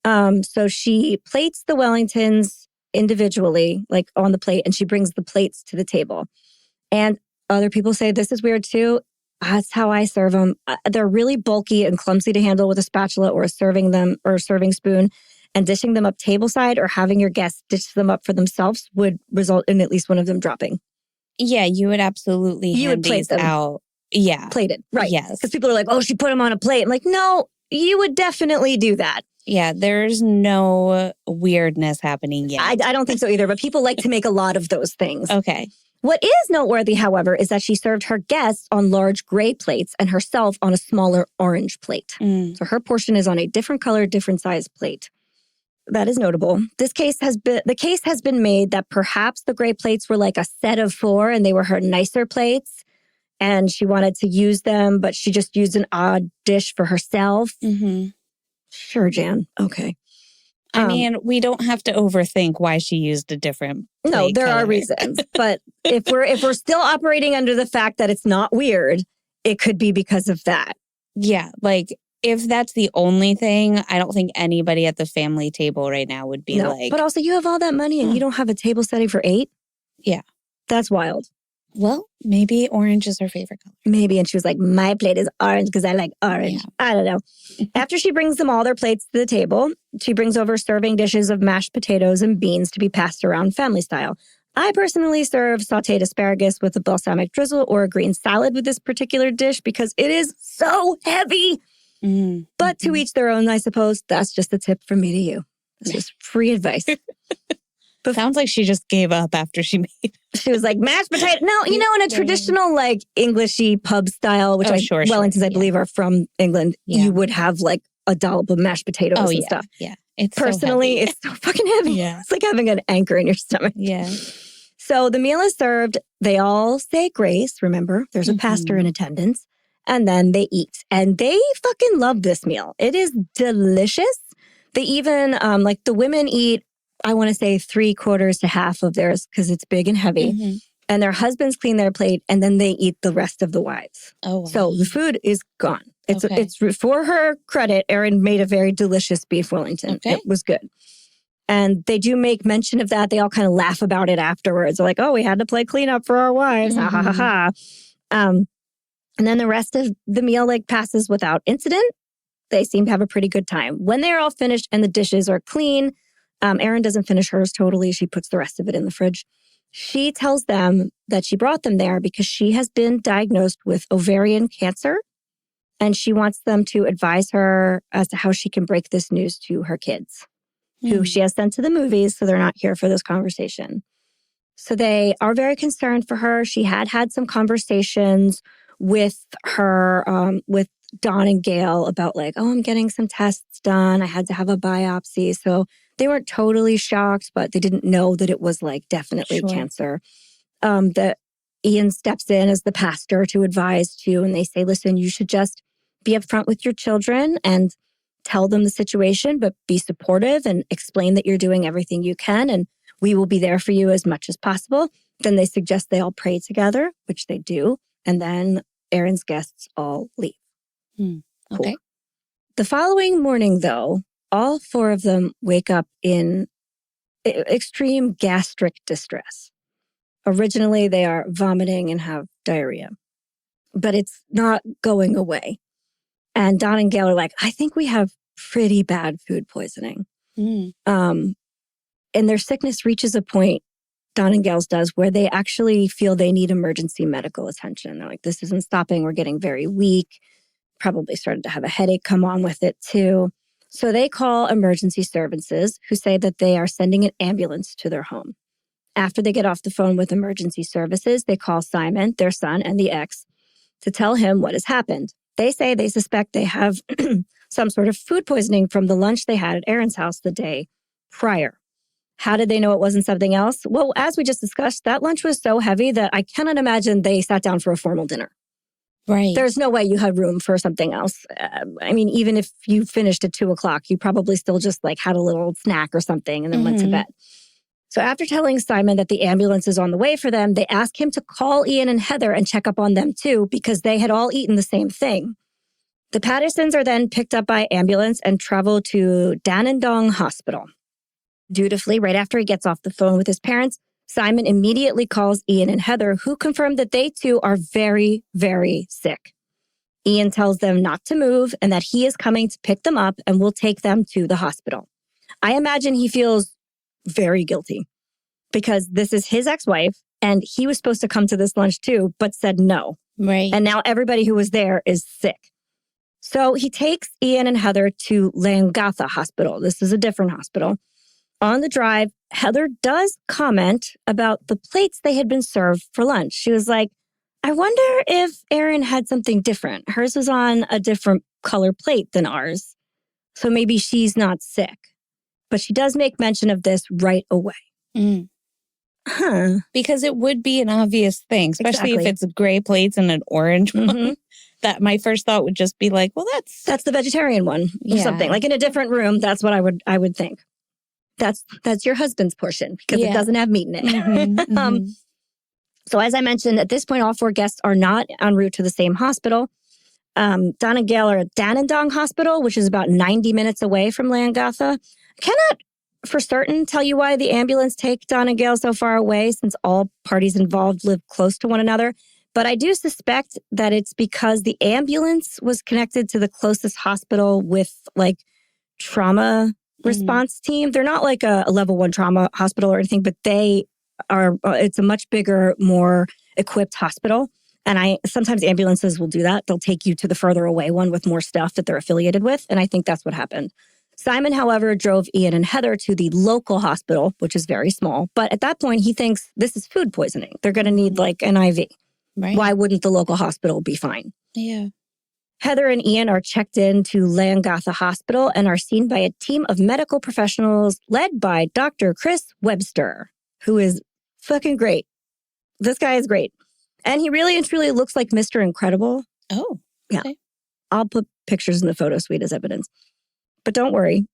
So she plates the Wellingtons individually, like on the plate, and she brings the plates to the table. And other people say this is weird too. That's how I serve them. They're really bulky and clumsy to handle with a spatula or a serving spoon. And dishing them up tableside or having your guests dish them up for themselves would result in at least one of them dropping. Yeah, you would absolutely hand these out. Yeah. Plated, right. Yes. Because people are like, oh, she put them on a plate. I'm like, no, you would definitely do that. Yeah, there's no weirdness happening yet. I don't think so either, but people like to make a lot of those things. Okay. What is noteworthy, however, is that she served her guests on large gray plates and herself on a smaller orange plate. So her portion is on a different color, different size plate. That is notable. The case has been made that perhaps the gray plates were like a set of 4 and they were her nicer plates and she wanted to use them, but she just used an odd dish for herself. Sure, Jan. Okay. I mean, we don't have to overthink why she used a different plate No, there color. are reasons. But if we're still operating under the fact that it's not weird, it could be because of that. Yeah, like if that's the only thing, I don't think anybody at the family table right now would be like... But also, you have all that money and you don't have a table setting for 8? Yeah. That's wild. Well, maybe orange is her favorite color. Maybe. And she was like, my plate is orange because I like orange. Yeah. I don't know. After she brings them all their plates to the table, she brings over serving dishes of mashed potatoes and beans to be passed around family style. I personally serve sauteed asparagus with a balsamic drizzle or a green salad with this particular dish because it is so heavy. But to each their own, I suppose. That's just a tip from me to you. This is free advice. Sounds like she just gave up after she made it. She was like, mashed potato. No, in a traditional like Englishy pub style, which Wellingtons, I believe, are from England, you would have like a dollop of mashed potatoes and stuff. Yeah. It's personally, it's so fucking heavy. Yeah. It's like having an anchor in your stomach. Yeah. So the meal is served. They all say grace. Remember, there's a pastor in attendance. And then they eat. And they fucking love this meal. It is delicious. They even, like the women eat, I want to say 3/4 to half of theirs because it's big and heavy. And their husbands clean their plate and then they eat the rest of the wives. Oh, wow. So the food is gone. It's for her credit, Erin made a very delicious beef Wellington. Okay. It was good. And they do make mention of that. They all kind of laugh about it afterwards. They're like, oh, we had to play cleanup for our wives. Ha ha ha ha. And then the rest of the meal passes without incident. They seem to have a pretty good time. When they're all finished and the dishes are clean, Erin doesn't finish hers totally. She puts the rest of it in the fridge. She tells them that she brought them there because she has been diagnosed with ovarian cancer. And she wants them to advise her as to how she can break this news to her kids, who she has sent to the movies, so they're not here for this conversation. So they are very concerned for her. She had some conversations with her, with Dawn and Gail about I'm getting some tests done. I had to have a biopsy. So they weren't totally shocked, but they didn't know that it was definitely cancer. That Ian steps in as the pastor to advise too. And they say, listen, you should just be upfront with your children and tell them the situation, but be supportive and explain that you're doing everything you can and we will be there for you as much as possible. Then they suggest they all pray together, which they do. And then Erin's guests all leave. Okay. Cool. The following morning, though, all 4 of them wake up in extreme gastric distress. Originally, they are vomiting and have diarrhea, but it's not going away. And Don and Gail are like, I think we have pretty bad food poisoning. And their sickness reaches a point, Don and Gail's does, where they actually feel they need emergency medical attention. They're like, this isn't stopping. We're getting very weak. Probably started to have a headache come on with it too. So they call emergency services, who say that they are sending an ambulance to their home. After they get off the phone with emergency services, they call Simon, their son, and the ex to tell him what has happened. They say they suspect they have some sort of food poisoning from the lunch they had at Erin's house the day prior. How did they know it wasn't something else? Well, as we just discussed, that lunch was so heavy that I cannot imagine they sat down for a formal dinner. Right. There's no way you had room for something else. I mean, even if you finished at 2:00, you probably still just like had a little snack or something and then went to bed. So after telling Simon that the ambulance is on the way for them, they ask him to call Ian and Heather and check up on them too, because they had all eaten the same thing. The Pattersons are then picked up by ambulance and travel to Dandenong Hospital. Dutifully, right after he gets off the phone with his parents, Simon immediately calls Ian and Heather, who confirm that they too are very, very sick. Ian tells them not to move and that he is coming to pick them up and will take them to the hospital. I imagine he feels very guilty because this is his ex-wife and he was supposed to come to this lunch too, but said no. Right. And now everybody who was there is sick. So he takes Ian and Heather to Leongatha Hospital. This is a different hospital. On the drive, Heather does comment about the plates they had been served for lunch. She was like, I wonder if Erin had something different. Hers was on a different color plate than ours. So maybe she's not sick. But she does make mention of this right away. Because it would be an obvious thing, especially if it's gray plates and an orange one. That my first thought would just be like, well, that's the vegetarian one or something. Like in a different room, that's what I would think. That's your husband's portion because it doesn't have meat in it. So as I mentioned, at this point, all 4 guests are not en route to the same hospital. Don and Gail are at Dandenong Hospital, which is about 90 minutes away from Leongatha. Cannot for certain tell you why the ambulance take Don and Gail so far away, since all parties involved live close to one another. But I do suspect that it's because the ambulance was connected to the closest hospital with like trauma response team. They're not like a level 1 trauma hospital or anything, but they are, it's a much bigger, more equipped hospital. And sometimes ambulances will do that. They'll take you to the further away one with more stuff that they're affiliated with. And I think that's what happened. Simon, however, drove Ian and Heather to the local hospital, which is very small. But at that point, he thinks this is food poisoning. They're going to need like an IV. Right. Why wouldn't the local hospital be fine? Yeah. Heather and Ian are checked in to Leongatha Hospital and are seen by a team of medical professionals led by Dr. Chris Webster, who is fucking great. This guy is great. And he really and truly looks like Mr. Incredible. Oh, okay. Yeah. I'll put pictures in the photo suite as evidence. But don't worry,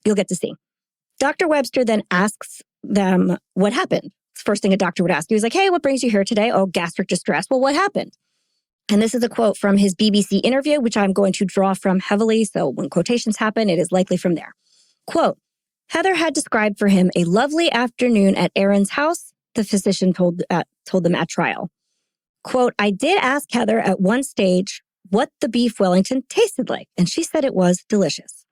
you'll get to see. Dr. Webster then asks them what happened. First thing a doctor would ask you is like, hey, what brings you here today? Oh, gastric distress. Well, what happened? And this is a quote from his BBC interview, which I'm going to draw from heavily. So when quotations happen, it is likely from there. Quote, Heather had described for him a lovely afternoon at Erin's house, the physician told them at trial. Quote, I did ask Heather at one stage what the beef Wellington tasted like, and she said it was delicious.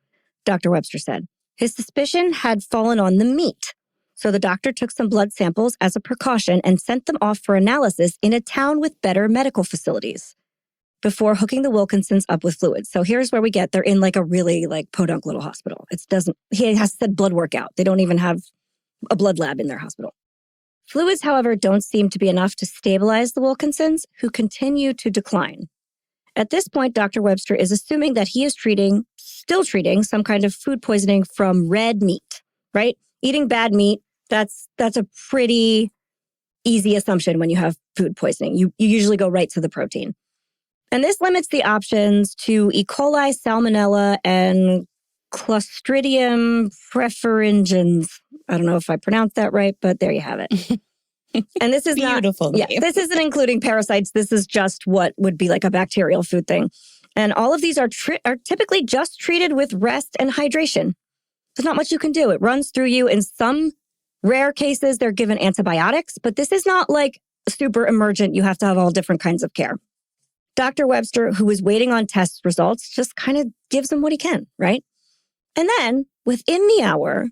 Dr. Webster said his suspicion had fallen on the meat. So the doctor took some blood samples as a precaution and sent them off for analysis in a town with better medical facilities before hooking the Wilkinsons up with fluids. So here's where they're in like a really like podunk little hospital. He has said blood workout. They don't even have a blood lab in their hospital. Fluids, however, don't seem to be enough to stabilize the Wilkinsons, who continue to decline. At this point, Dr. Webster is assuming that he is still treating some kind of food poisoning from red meat, right? Eating bad meat, that's a pretty easy assumption when you have food poisoning. You usually go right to the protein. And this limits the options to E. coli, Salmonella, and Clostridium preferengens. I don't know if I pronounced that right, but there you have it. And this is beautiful. This isn't including parasites. This is just what would be like a bacterial food thing. And all of these are typically just treated with rest and hydration. There's not much you can do. It runs through you. In some rare cases, they're given antibiotics, but this is not like super emergent. You have to have all different kinds of care. Dr. Webster, who was waiting on test results, just kind of gives them what he can, right? And then within the hour,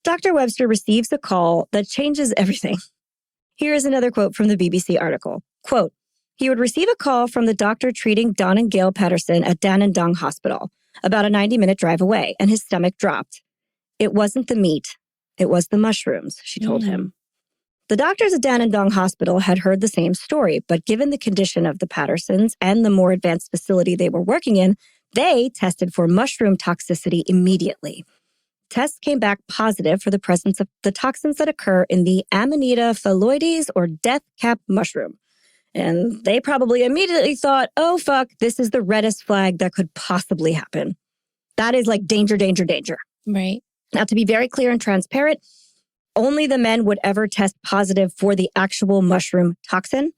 Dr. Webster receives a call that changes everything. Here is another quote from the BBC article. Quote, he would receive a call from the doctor treating Don and Gail Patterson at Dandenong Hospital, about a 90-minute drive away, and his stomach dropped. It wasn't the meat. It was the mushrooms, she told him. The doctors at Dandenong Hospital had heard the same story, but given the condition of the Pattersons and the more advanced facility they were working in, they tested for mushroom toxicity immediately. Tests came back positive for the presence of the toxins that occur in the Amanita phalloides or death cap mushroom. And they probably immediately thought, oh, fuck, this is the reddest flag that could possibly happen. That is like danger, danger, danger. Right. Now, to be very clear and transparent, only the men would ever test positive for the actual mushroom toxin.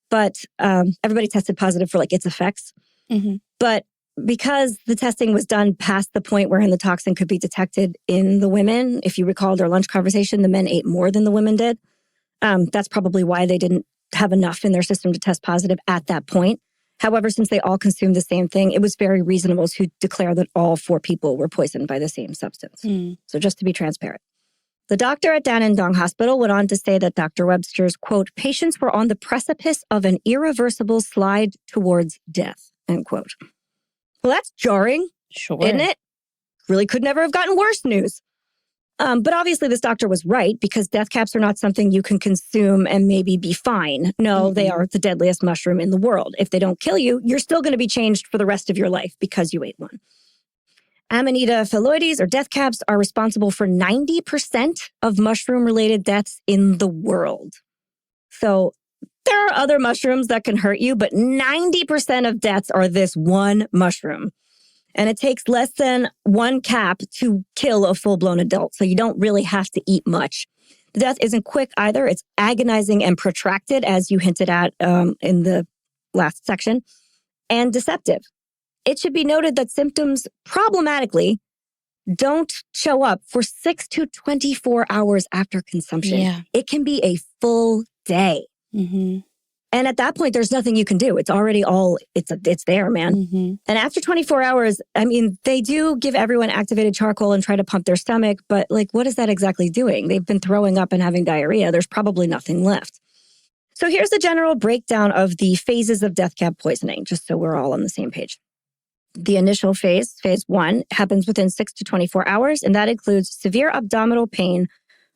But everybody tested positive for like its effects. Mm-hmm. But because the testing was done past the point wherein the toxin could be detected in the women, if you recalled our lunch conversation, the men ate more than the women did. That's probably why they didn't have enough in their system to test positive at that point. However, since they all consumed the same thing, it was very reasonable to declare that all 4 people were poisoned by the same substance. So just to be transparent. The doctor at Dandenong Hospital went on to say that Dr. Webster's, quote, patients were on the precipice of an irreversible slide towards death, end quote. Well, that's jarring, isn't it? Really could never have gotten worse news. But obviously this doctor was right because death caps are not something you can consume and maybe be fine. No, they are the deadliest mushroom in the world. If they don't kill you, you're still going to be changed for the rest of your life because you ate one. Amanita phalloides or death caps are responsible for 90% of mushroom-related deaths in the world. So there are other mushrooms that can hurt you, but 90% of deaths are this one mushroom. And it takes less than 1 cap to kill a full-blown adult, so you don't really have to eat much. The death isn't quick either. It's agonizing and protracted, as you hinted at in the last section, and deceptive. It should be noted that symptoms problematically don't show up for 6 to 24 hours after consumption. Yeah. It can be a full day. Mm-hmm. And at that point, there's nothing you can do. It's already it's there, man. Mm-hmm. And after 24 hours, I mean, they do give everyone activated charcoal and try to pump their stomach. But like, what is that exactly doing? They've been throwing up and having diarrhea. There's probably nothing left. So here's the general breakdown of the phases of death cap poisoning, just so we're all on the same page. The initial phase 1, happens within 6 to 24 hours, and that includes severe abdominal pain,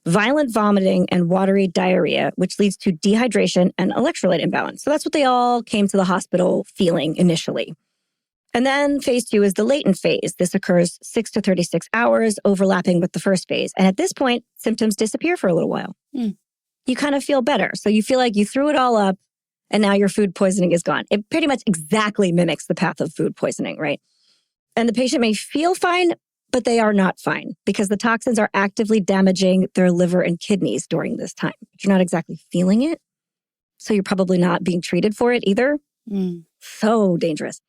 violent vomiting, and watery diarrhea, which leads to dehydration and electrolyte imbalance. So that's what they all came to the hospital feeling initially. And then phase 2 is the latent phase. This occurs 6 to 36 hours, overlapping with the first phase. And at this point, symptoms disappear for a little while. You kind of feel better. So you feel like you threw it all up, and now your food poisoning is gone. It pretty much exactly mimics the path of food poisoning, right? And the patient may feel fine, but they are not fine because the toxins are actively damaging their liver and kidneys during this time. But you're not exactly feeling it, so you're probably not being treated for it either. So dangerous.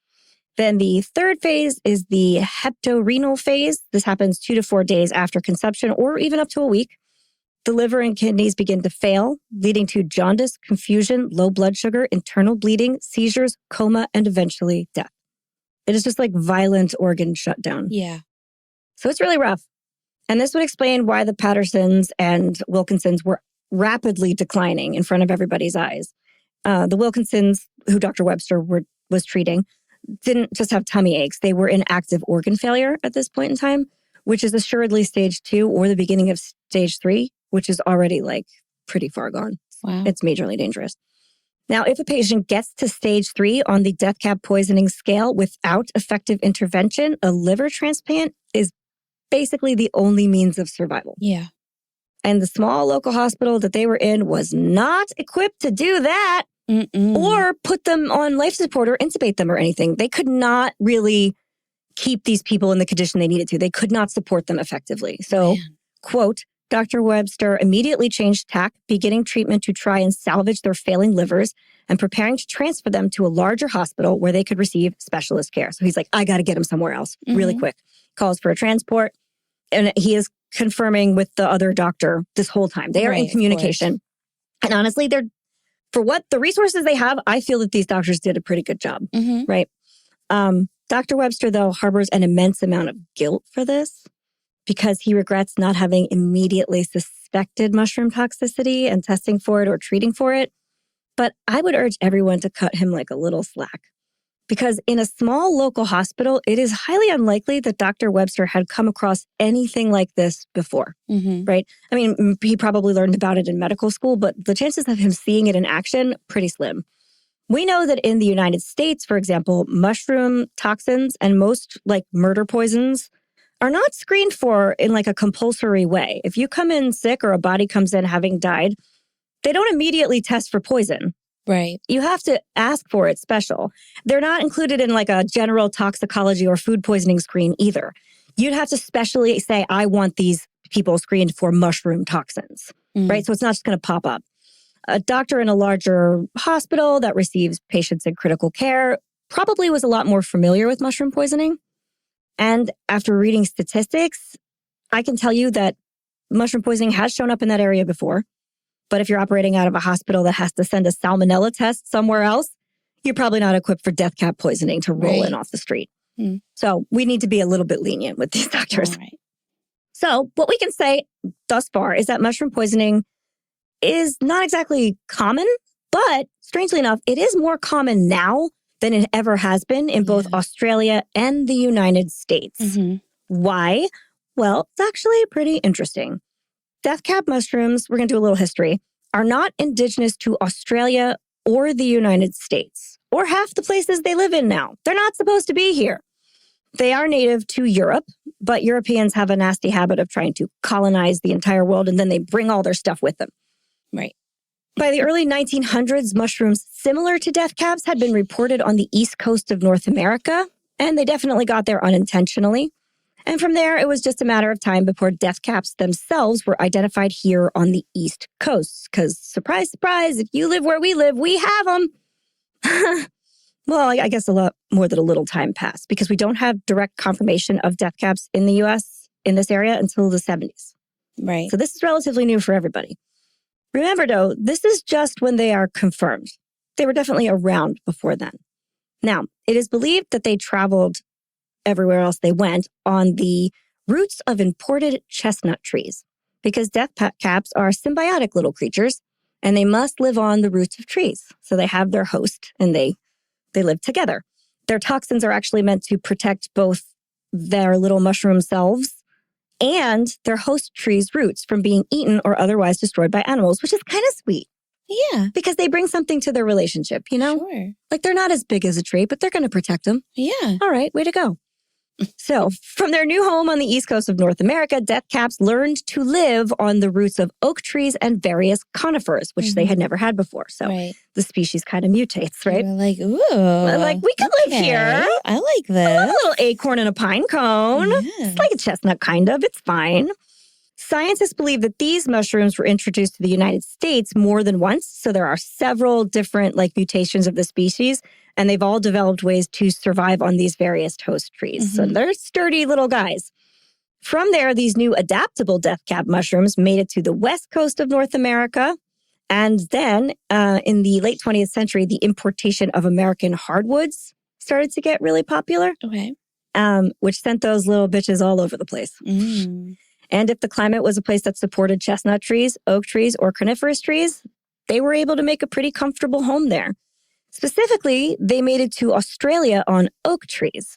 Then the third phase is the hepatorenal phase. This happens 2 to 4 days after consumption or even up to a week. The liver and kidneys begin to fail, leading to jaundice, confusion, low blood sugar, internal bleeding, seizures, coma, and eventually death. It is just like violent organ shutdown. Yeah. So it's really rough. And this would explain why the Pattersons and Wilkinsons were rapidly declining in front of everybody's eyes. The Wilkinsons, who Dr. Webster was treating, didn't just have tummy aches. They were in active organ failure at this point in time, which is assuredly stage 2 or the beginning of stage 3, which is already like pretty far gone. Wow. It's majorly dangerous. Now, if a patient gets to stage 3 on the death cap poisoning scale without effective intervention, a liver transplant is basically the only means of survival. Yeah. And the small local hospital that they were in was not equipped to do that. or put them on life support or intubate them or anything. They could not really keep these people in the condition they needed to. They could not support them effectively. So, quote, Dr. Webster immediately changed tack, beginning treatment to try and salvage their failing livers and preparing to transfer them to a larger hospital where they could receive specialist care. So he's like, I got to get them somewhere else really quick. Calls for a transport. And he is confirming with the other doctor this whole time. They are in communication. And honestly, for what the resources they have, I feel that these doctors did a pretty good job, right? Dr. Webster, though, harbors an immense amount of guilt for this because he regrets not having immediately suspected mushroom toxicity and testing for it or treating for it. But I would urge everyone to cut him like a little slack. Because in a small local hospital, it is highly unlikely that Dr. Webster had come across anything like this before, right? I mean, he probably learned about it in medical school, but the chances of him seeing it in action, pretty slim. We know that in the United States, for example, mushroom toxins and most like murder poisons are not screened for in like a compulsory way. If you come in sick or a body comes in having died, they don't immediately test for poison. Right. You have to ask for it special. They're not included in like a general toxicology or food poisoning screen either. You'd have to specially say, I want these people screened for mushroom toxins, right? So it's not just going to pop up. A doctor in a larger hospital that receives patients in critical care probably was a lot more familiar with mushroom poisoning. And after reading statistics, I can tell you that mushroom poisoning has shown up in that area before. But if you're operating out of a hospital that has to send a salmonella test somewhere else, you're probably not equipped for death cap poisoning to roll in off the street. So we need to be a little bit lenient with these doctors. So what we can say thus far is that mushroom poisoning is not exactly common, but strangely enough, it is more common now than it ever has been in both Australia and the United States. Why? Well, it's actually pretty interesting. Death cap mushrooms, we're going to do a little history, are not indigenous to Australia or the United States, or half the places they live in now. They're not supposed to be here. They are native to Europe, but Europeans have a nasty habit of trying to colonize the entire world, and then they bring all their stuff with them. Right. By the early 1900s, mushrooms similar to death caps had been reported on the east coast of North America, and they definitely got there unintentionally. And from there, it was just a matter of time before death caps themselves were identified here on the East Coast. Because, surprise, surprise, if you live where we live, we have them. Well, I guess a lot more than a little time passed because we don't have direct confirmation of death caps in the U.S. in this area until the 70s. Right. So this is relatively new for everybody. Remember, though, this is just when they are confirmed. They were definitely around before then. Now, it is believed that they traveled everywhere else they went on the roots of imported chestnut trees because death caps are symbiotic little creatures and they must live on the roots of trees. So they have their host and they live together. Their toxins are actually meant to protect both their little mushroom selves and their host tree's roots from being eaten or otherwise destroyed by animals, which is kind of sweet. Yeah. Because they bring something to their relationship, you know? Sure. Like they're not as big as a tree, but they're going to protect them. Yeah. All right, way to go. So, from their new home on the east coast of North America, death caps learned to live on the roots of oak trees and various conifers, which they had never had before. So, the species kind of mutates, right? You're like, ooh. Like, we could live here. I like this. A little acorn and a pine cone. Yes. It's like a chestnut, kind of. It's fine. Scientists believe that these mushrooms were introduced to the United States more than once. So there are several different mutations of the species, and they've all developed ways to survive on these various host trees. So they're sturdy little guys. From there, these new adaptable death cap mushrooms made it to the west coast of North America. And then in the late 20th century, the importation of American hardwoods started to get really popular. Okay. Which sent those little bitches all over the place. And if the climate was a place that supported chestnut trees, oak trees, or coniferous trees, they were able to make a pretty comfortable home there. Specifically, they made it to Australia on oak trees.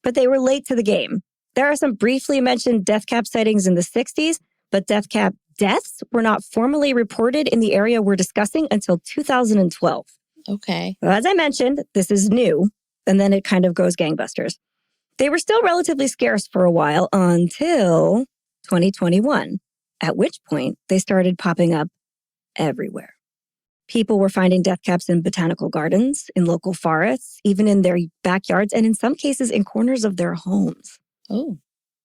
But they were late to the game. There are some briefly mentioned death cap sightings in the 60s, but death cap deaths were not formally reported in the area we're discussing until 2012. Okay. Well, as I mentioned, this is new, and then it kind of goes gangbusters. They were still relatively scarce for a while until 2021, at which point they started popping up everywhere. People were finding death caps in botanical gardens, in local forests, even in their backyards, and in some cases in corners of their homes. Oh.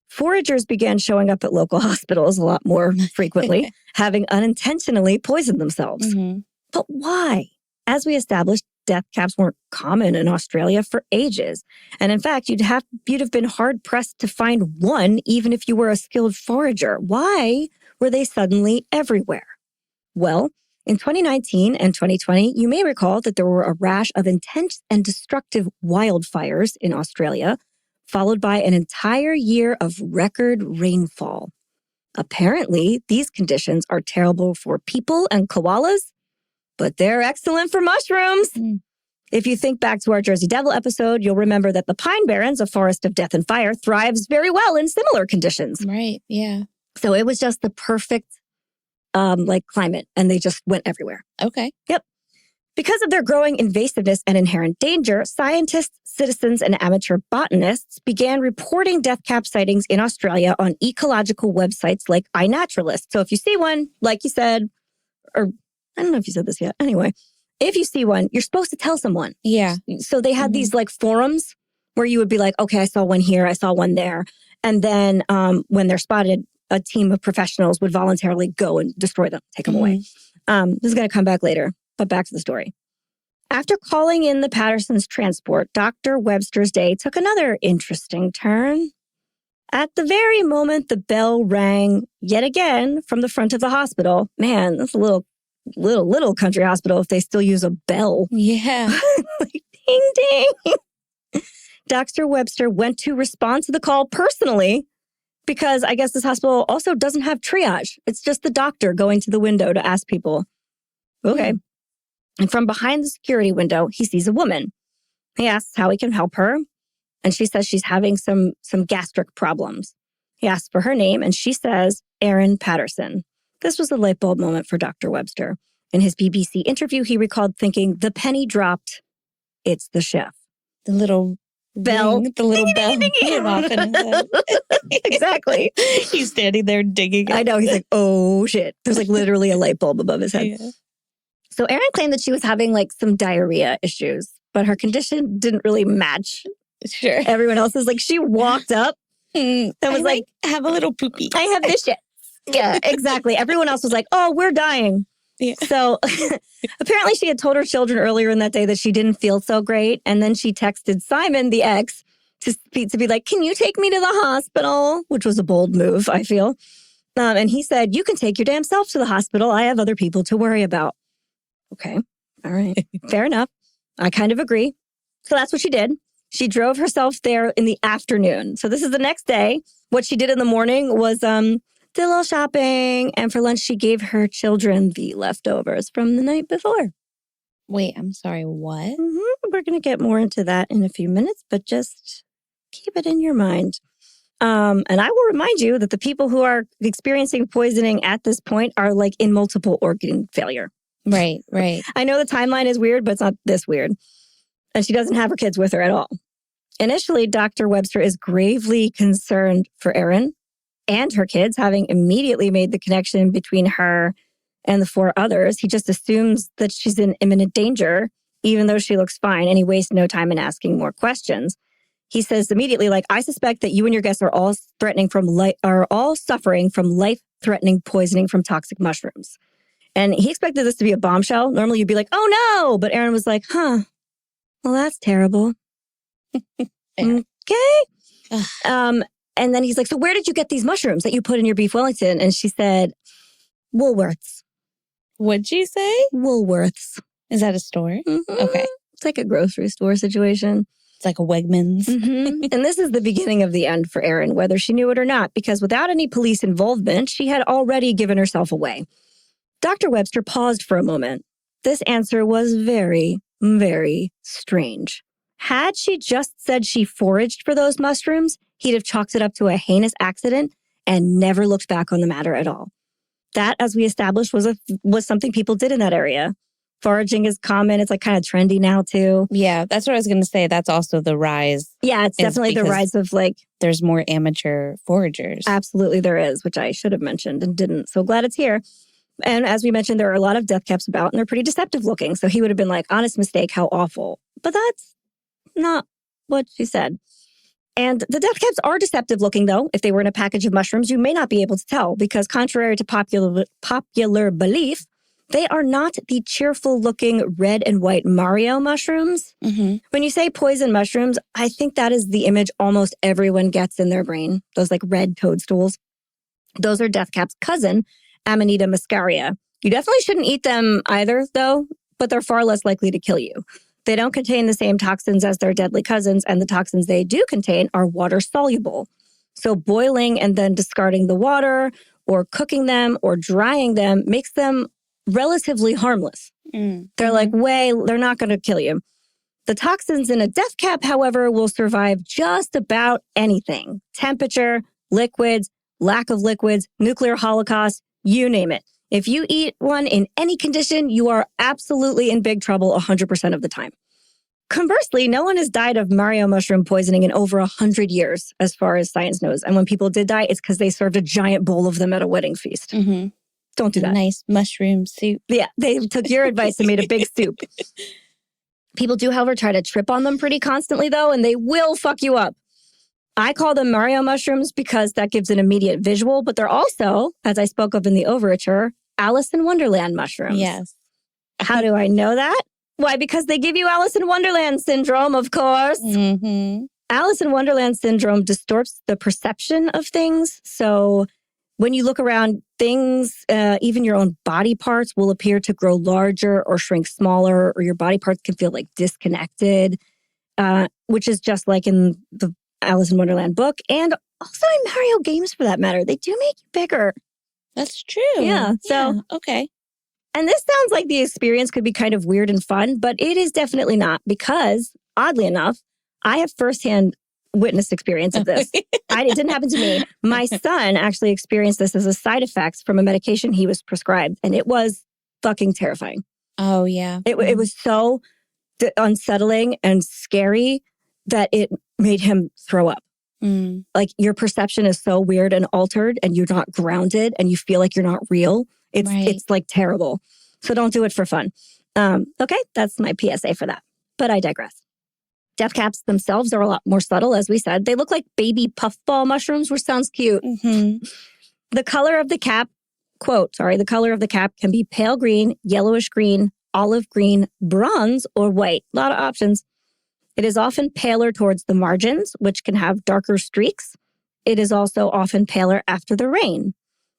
Foragers began showing up at local hospitals a lot more frequently, having unintentionally poisoned themselves. Mm-hmm. But why? As we established, death caps weren't common in Australia for ages. And in fact, you'd have been hard-pressed to find one, even if you were a skilled forager. Why were they suddenly everywhere? Well, in 2019 and 2020, you may recall that there were a rash of intense and destructive wildfires in Australia, followed by an entire year of record rainfall. Apparently, these conditions are terrible for people and koalas, but they're excellent for mushrooms. If you think back to our Jersey Devil episode, you'll remember that the Pine Barrens, a forest of death and fire, thrives very well in similar conditions. Right, yeah. So it was just the perfect climate, and they just went everywhere. Okay. Yep. Because of their growing invasiveness and inherent danger, scientists, citizens, and amateur botanists began reporting death cap sightings in Australia on ecological websites like iNaturalist. So if you see one, like you said, or I don't know if you said this yet. Anyway, if you see one, you're supposed to tell someone. Yeah. So they had these like forums where you would be like, okay, I saw one here, I saw one there. And then when they're spotted, a team of professionals would voluntarily go and destroy them, take them away. This is going to come back later, but back to the story. After calling in the Patterson's transport, Dr. Webster's day took another interesting turn. At the very moment the bell rang yet again from the front of the hospital. Man, that's a little country hospital if they still use a bell. Yeah. Like, ding, ding. Dr. Webster went to respond to the call personally, because I guess this hospital also doesn't have triage. It's just the doctor going to the window to ask people. Okay. And from behind the security window, he sees a woman. He asks how he can help her. And she says she's having some gastric problems. He asks for her name, and she says, Erin Patterson. This was a light bulb moment for Dr. Webster. In his BBC interview, he recalled thinking, the penny dropped. It's the chef. The little bell. The little bell. Exactly. He's standing there digging. I know. He's like, oh, shit. There's like literally a light bulb above his head. Yeah. So Erin claimed that she was having like some diarrhea issues, but her condition didn't really match everyone else's. Like she walked up and was like, have a little poopy. I have this shit. Yeah, exactly. Everyone else was like, oh, we're dying. Yeah. So apparently she had told her children earlier in that day that she didn't feel so great. And then she texted Simon, the ex, to be like, can you take me to the hospital? Which was a bold move, I feel. And he said, you can take your damn self to the hospital. I have other people to worry about. Okay. All right. Fair enough. I kind of agree. So that's what she did. She drove herself there in the afternoon. So this is the next day. What she did in the morning was did a little shopping, and for lunch she gave her children the leftovers from the night before. Wait, I'm sorry, what? We're going to get more into that in a few minutes, but just keep it in your mind. And I will remind you that the people who are experiencing poisoning at this point are like in multiple organ failure. Right. I know the timeline is weird, but it's not this weird. And she doesn't have her kids with her at all. Initially, Dr. Webster is gravely concerned for Erin and her kids, having immediately made the connection between her and the 4 others. He just assumes that she's in imminent danger, even though she looks fine, and he wastes no time in asking more questions. He says immediately, like, I suspect that you and your guests are all suffering from life-threatening poisoning from toxic mushrooms. And he expected this to be a bombshell. Normally you'd be like, oh no! But Erin was like, well, that's terrible. Okay. And then he's like, so where did you get these mushrooms that you put in your beef Wellington? And she said, Woolworths. What'd she say? Woolworths. Is that a store? Mm-hmm. Okay. It's like a grocery store situation. It's like a Wegmans. Mm-hmm. And this is the beginning of the end for Erin, whether she knew it or not, because without any police involvement, she had already given herself away. Dr. Webster paused for a moment. This answer was very, very strange. Had she just said she foraged for those mushrooms, he'd have chalked it up to a heinous accident and never looked back on the matter at all. That, as we established, was something people did in that area. Foraging is common. It's like kind of trendy now too. Yeah, that's what I was going to say. That's also the rise. Yeah, it's definitely the rise of like... There's more amateur foragers. Absolutely there is, which I should have mentioned and didn't. So glad it's here. And as we mentioned, there are a lot of death caps about, and they're pretty deceptive looking. So he would have been like, honest mistake, how awful. But that's not what she said. And the death caps are deceptive looking, though. If they were in a package of mushrooms, you may not be able to tell because contrary to popular belief, they are not the cheerful looking red and white Mario mushrooms. Mm-hmm. When you say poison mushrooms, I think that is the image almost everyone gets in their brain. Those like red toadstools. Those are death cap's cousin, Amanita muscaria. You definitely shouldn't eat them either, though, but they're far less likely to kill you. They don't contain the same toxins as their deadly cousins, and the toxins they do contain are water-soluble. So boiling and then discarding the water, or cooking them, or drying them makes them relatively harmless. They're like, they're not going to kill you. The toxins in a death cap, however, will survive just about anything. Temperature, liquids, lack of liquids, nuclear holocaust, you name it. If you eat one in any condition, you are absolutely in big trouble 100% of the time. Conversely, no one has died of Mario mushroom poisoning in over 100 years, as far as science knows. And when people did die, it's because they served a giant bowl of them at a wedding feast. Mm-hmm. Don't do that. Nice mushroom soup. Yeah, they took your advice and made a big soup. People do, however, try to trip on them pretty constantly, though, and they will fuck you up. I call them Mario mushrooms because that gives an immediate visual, but they're also, as I spoke of in the overture, Alice in Wonderland mushrooms. Yes. How do I know that? Why? Because they give you Alice in Wonderland syndrome, of course. Mm-hmm. Alice in Wonderland syndrome distorts the perception of things. So when you look around, things, even your own body parts will appear to grow larger or shrink smaller, or your body parts can feel like disconnected, which is just like in the Alice in Wonderland book, and also in Mario games for that matter. They do make you bigger. That's true. Yeah. So, okay. And this sounds like the experience could be kind of weird and fun, but it is definitely not because, oddly enough, I have firsthand witnessed experience of this. It didn't happen to me. My son actually experienced this as a side effect from a medication he was prescribed, and it was fucking terrifying. Oh, yeah. It was so unsettling and scary that it made him throw up. Like your perception is so weird and altered and you're not grounded and you feel like you're not real. It's like terrible. So don't do it for fun. Okay, that's my PSA for that. But I digress. Death caps themselves are a lot more subtle, as we said. They look like baby puffball mushrooms, which sounds cute. Mm-hmm. The color of the cap, the color of the cap can be pale green, yellowish green, olive green, bronze, or white. A lot of options. It is often paler towards the margins, which can have darker streaks. It is also often paler after the rain.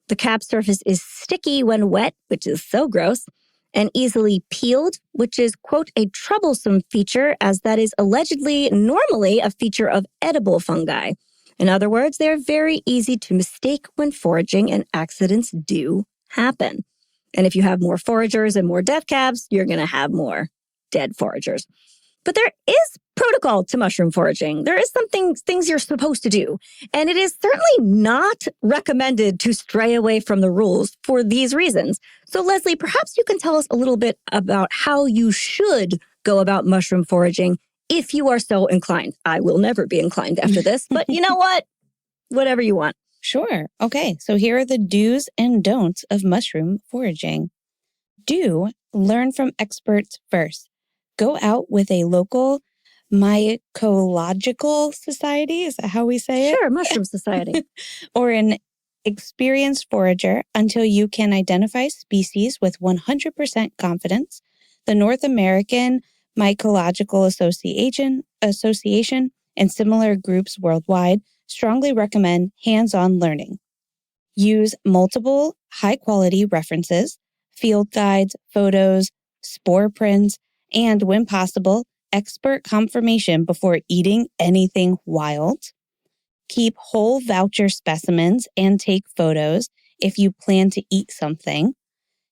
The cap surface is sticky when wet, which is so gross, and easily peeled, which is, quote, a troublesome feature, as that is allegedly normally a feature of edible fungi. In other words, they're very easy to mistake when foraging, and accidents do happen. And if you have more foragers and more death caps, you're going to have more dead foragers. But there is protocol to mushroom foraging. There is things you're supposed to do. And it is certainly not recommended to stray away from the rules for these reasons. So Leslie, perhaps you can tell us a little bit about how you should go about mushroom foraging if you are so inclined. I will never be inclined after this, but you know what? Whatever you want. Sure. Okay. So here are the do's and don'ts of mushroom foraging. Do learn from experts first. Go out with a local mycological society. Is that how we say it? Sure, mushroom society. Or an experienced forager until you can identify species with 100% confidence. The North American Mycological Association and similar groups worldwide strongly recommend hands-on learning. Use multiple high-quality references, field guides, photos, spore prints, and, when possible, expert confirmation before eating anything wild. Keep whole voucher specimens and take photos if you plan to eat something.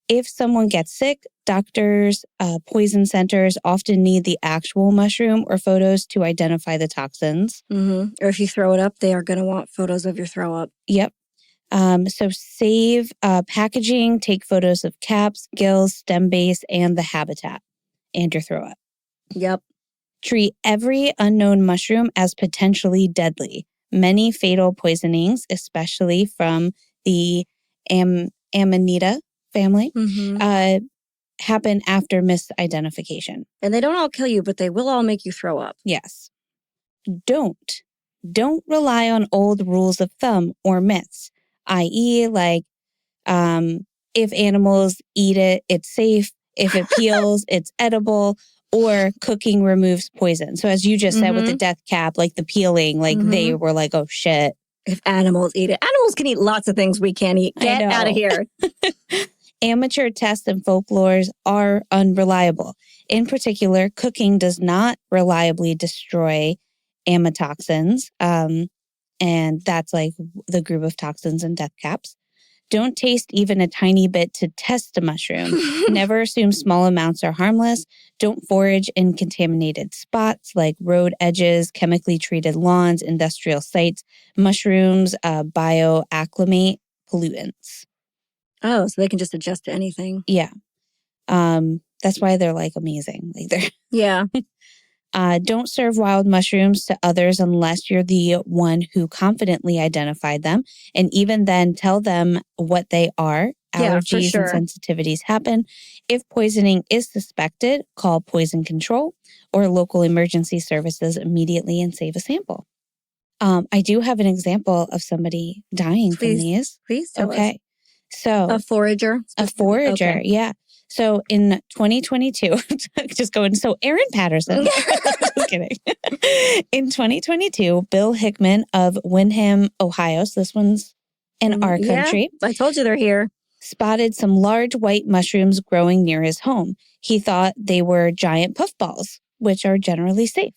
If someone gets sick, doctors, poison centers often need the actual mushroom or photos to identify the toxins. Mm-hmm. Or if you throw it up, they are going to want photos of your throw up. Yep. So save packaging, take photos of caps, gills, stem base, and the habitat, and your throw up. Yep. Treat every unknown mushroom as potentially deadly. Many fatal poisonings, especially from the Amanita family happen after misidentification. And they don't all kill you, but they will all make you throw up. Yes. Don't rely on old rules of thumb or myths, i.e. like, if animals eat it, it's safe. If it peels, it's edible, or cooking removes poison. So as you just said with the death cap, like the peeling, like they were like, oh shit. If animals eat it. Animals can eat lots of things we can't eat. Get out of here. Amateur tests and folklores are unreliable. In particular, cooking does not reliably destroy amatoxins. And that's like the group of toxins in death caps. Don't taste even a tiny bit to test a mushroom. Never assume small amounts are harmless. Don't forage in contaminated spots like road edges, chemically treated lawns, industrial sites. Mushrooms bioacclimate pollutants. Oh, so they can just adjust to anything. Yeah. That's why they're like amazing. Like they're yeah. Don't serve wild mushrooms to others unless you're the one who confidently identified them. And even then, tell them what they are. Allergies and sensitivities happen. If poisoning is suspected, call poison control or local emergency services immediately and save a sample. I do have an example of somebody dying from these. Please tell us. Okay. So a forager? Okay. Yeah. So in 2022, so Erin Patterson, just kidding. In 2022, Bill Hickman of Windham, Ohio, so this one's in our country. I told you they're here. Spotted some large white mushrooms growing near his home. He thought they were giant puffballs, which are generally safe.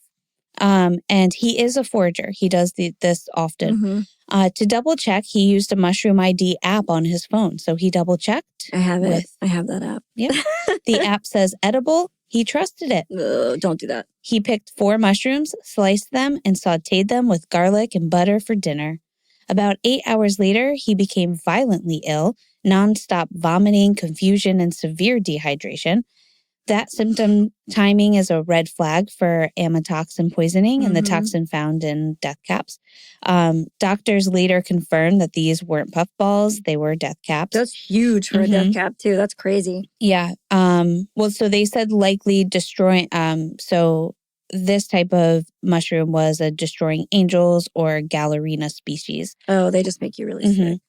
And he is a forager. He does this often. To double check, he used a Mushroom ID app on his phone. So he double checked. I have it. I have that app. Yep. The app says edible. He trusted it. Don't do that. He picked 4 mushrooms, sliced them, and sautéed them with garlic and butter for dinner. About 8 hours later, he became violently ill, nonstop vomiting, confusion, and severe dehydration. That symptom timing is a red flag for amatoxin poisoning and the toxin found in death caps. Doctors later confirmed that these weren't puffballs, they were death caps. That's huge for a death cap, too. That's crazy. Yeah. So they said likely destroying, so this type of mushroom was a destroying angels or Gallerina species. Oh, they just make you really sick.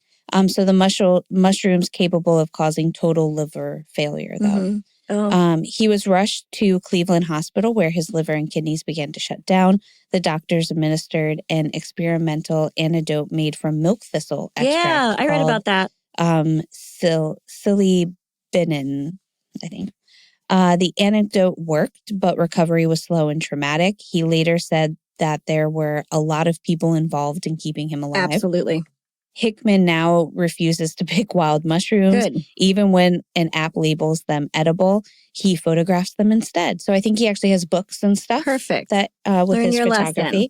So the mushroom's capable of causing total liver failure, though. He was rushed to Cleveland Hospital where his liver and kidneys began to shut down. The doctors administered an experimental antidote made from milk thistle extract. Yeah, I read about that. Silibinin, I think. The antidote worked, but recovery was slow and traumatic. He later said that there were a lot of people involved in keeping him alive. Absolutely. Hickman now refuses to pick wild mushrooms. Good. Even when an app labels them edible, he photographs them instead. So I think he actually has books and stuff. Perfect. That with Learn his your photography. lesson.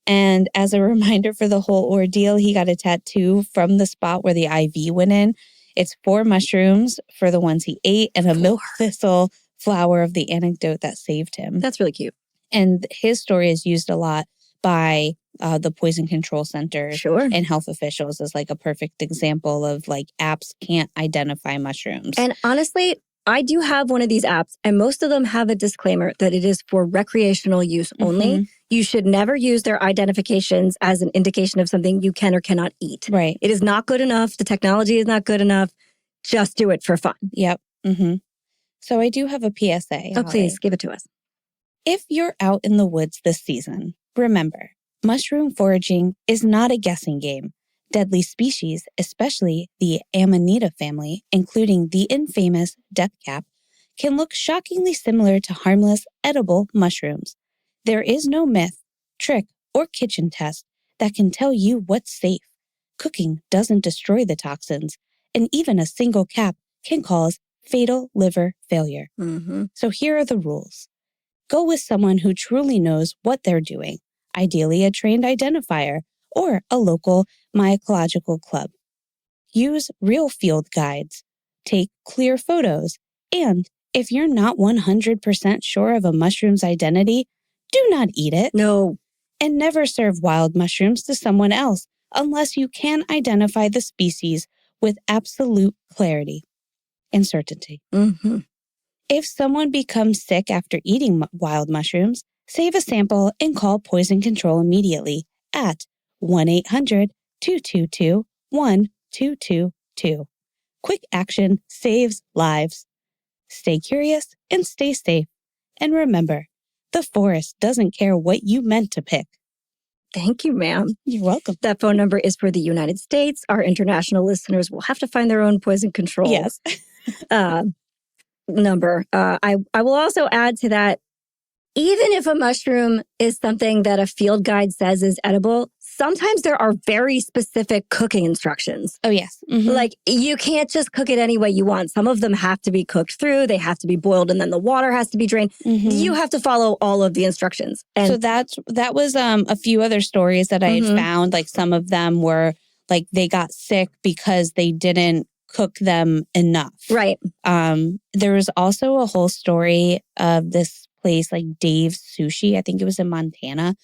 And as a reminder for the whole ordeal, he got a tattoo from the spot where the IV went in. It's 4 mushrooms for the ones he ate and a milk thistle flower of the antidote that saved him. That's really cute. And his story is used a lot by the poison control centers and health officials as like a perfect example of like apps can't identify mushrooms. And honestly, I do have one of these apps and most of them have a disclaimer that it is for recreational use only. You should never use their identifications as an indication of something you can or cannot eat. Right. It is not good enough. The technology is not good enough. Just do it for fun. Yep. So I do have a PSA. Oh, please give it to us. If you're out in the woods this season, remember, mushroom foraging is not a guessing game. Deadly species, especially the Amanita family, including the infamous death cap, can look shockingly similar to harmless, edible mushrooms. There is no myth, trick, or kitchen test that can tell you what's safe. Cooking doesn't destroy the toxins, and even a single cap can cause fatal liver failure. So here are the rules. Go with someone who truly knows what they're doing, ideally a trained identifier or a local mycological club. Use real field guides. Take clear photos. And if you're not 100% sure of a mushroom's identity, do not eat it. No. And never serve wild mushrooms to someone else unless you can identify the species with absolute clarity. uncertainty. Mm-hmm. If someone becomes sick after eating wild mushrooms, save a sample and call poison control immediately at 1-800-222-1222. Quick action saves lives. Stay curious and stay safe. And remember, the forest doesn't care what you meant to pick. Thank you, ma'am. You're welcome. That phone number is for the United States. Our international listeners will have to find their own poison control. Yes. Number. I will also add to that, even if a mushroom is something that a field guide says is edible, sometimes there are very specific cooking instructions. Oh, yes. Mm-hmm. Like, you can't just cook it any way you want. Some of them have to be cooked through. They have to be boiled, and then the water has to be drained. Mm-hmm. You have to follow all of the instructions. And so that was a few other stories that I had found. Like, some of them were like they got sick because they didn't cook them enough. Right. There was also a whole story of this place like Dave's Sushi. I think it was in Montana.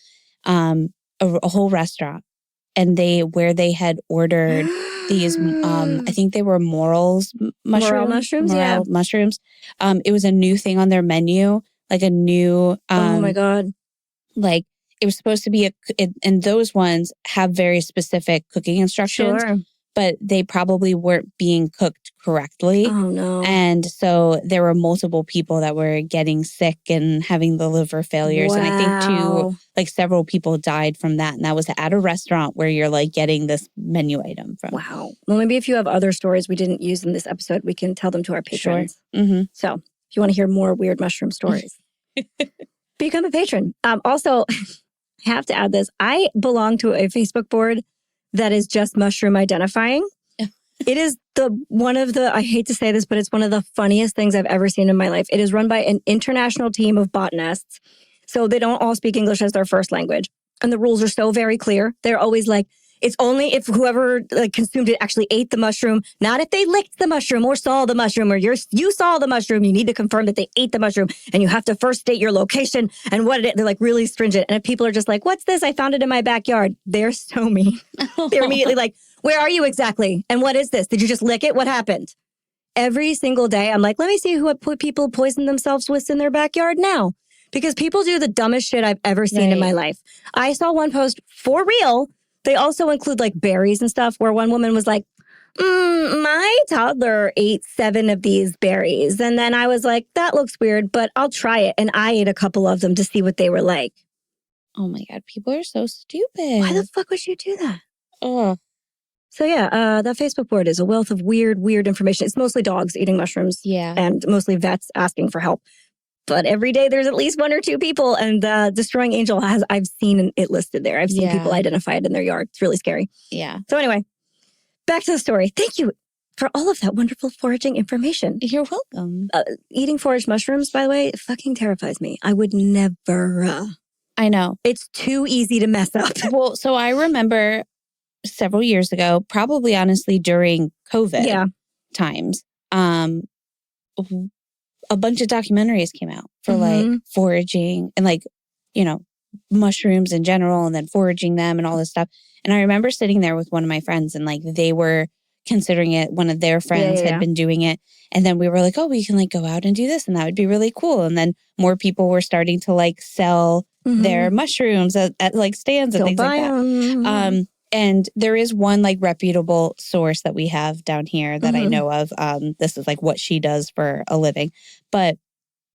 A whole restaurant, and they had ordered these. I think they were morel mushrooms. Yeah, mushrooms. It was a new thing on their menu, like a new. Oh my God! Like it was supposed to be and those ones have very specific cooking instructions. Sure. But they probably weren't being cooked correctly. Oh, no. And so there were multiple people that were getting sick and having the liver failures. Wow. And I think several people died from that. And that was at a restaurant where you're like getting this menu item from. Wow. Well, maybe if you have other stories we didn't use in this episode, we can tell them to our patrons. Sure. Mm-hmm. So if you want to hear more weird mushroom stories, become a patron. Also, I have to add this. I belong to a Facebook board that is just mushroom identifying. It is I hate to say this, but it's one of the funniest things I've ever seen in my life. It is run by an international team of botanists. So they don't all speak English as their first language. And the rules are so very clear. They're always like, it's only if whoever consumed it actually ate the mushroom, not if they licked the mushroom or saw the mushroom or you saw the mushroom. You need to confirm that they ate the mushroom, and you have to first state your location and what it is. They're like really stringent. And if people are just like, what's this? I found it in my backyard. They're so mean. They're immediately like, where are you exactly? And what is this? Did you just lick it? What happened? Every single day, I'm like, let me see what people poison themselves with in their backyard now. Because people do the dumbest shit I've ever seen in my life. I saw one post for real. They also include like berries and stuff where one woman was like, my toddler ate 7 of these berries. And then I was like, that looks weird, but I'll try it. And I ate a couple of them to see what they were like. Oh my God, people are so stupid. Why the fuck would you do that? Oh. So yeah, that Facebook board is a wealth of weird information. It's mostly dogs eating mushrooms. Yeah. And mostly vets asking for help. But every day there's at least 1 or 2 people, and Destroying Angel I've seen it listed there. I've seen people identify it in their yard. It's really scary. Yeah. So anyway, back to the story. Thank you for all of that wonderful foraging information. You're welcome. Eating foraged mushrooms, by the way, it fucking terrifies me. I would never. I know. It's too easy to mess up. Well, so I remember several years ago, probably honestly during COVID times, a bunch of documentaries came out for like foraging and like, mushrooms in general, and then foraging them and all this stuff. And I remember sitting there with one of my friends, and like they were considering it. One of their friends had been doing it. And then we were like, oh, we can like go out and do this, and that would be really cool. And then more people were starting to like sell their mushrooms at like stands and things like that. And there is one like reputable source that we have down here that I know of. This is like what she does for a living. But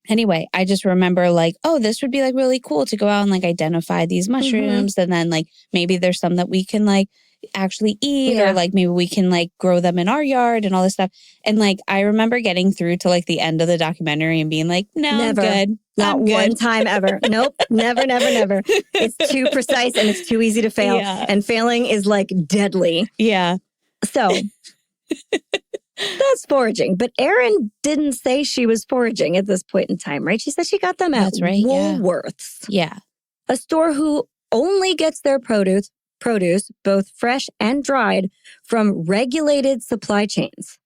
anyway, I just remember like, oh, this would be like really cool to go out and like identify these mushrooms. And then like maybe there's some that we can like actually eat or like maybe we can like grow them in our yard and all this stuff. And like I remember getting through to like the end of the documentary and being like, no, never. I'm good. Not I'm good. one time ever. Nope. Never. It's too precise and it's too easy to fail. Yeah. And failing is like deadly. Yeah. So that's foraging. But Erin didn't say she was foraging at this point in time, right? She said she got them at Woolworths. Yeah. A store who only gets their produce, both fresh and dried, from regulated supply chains.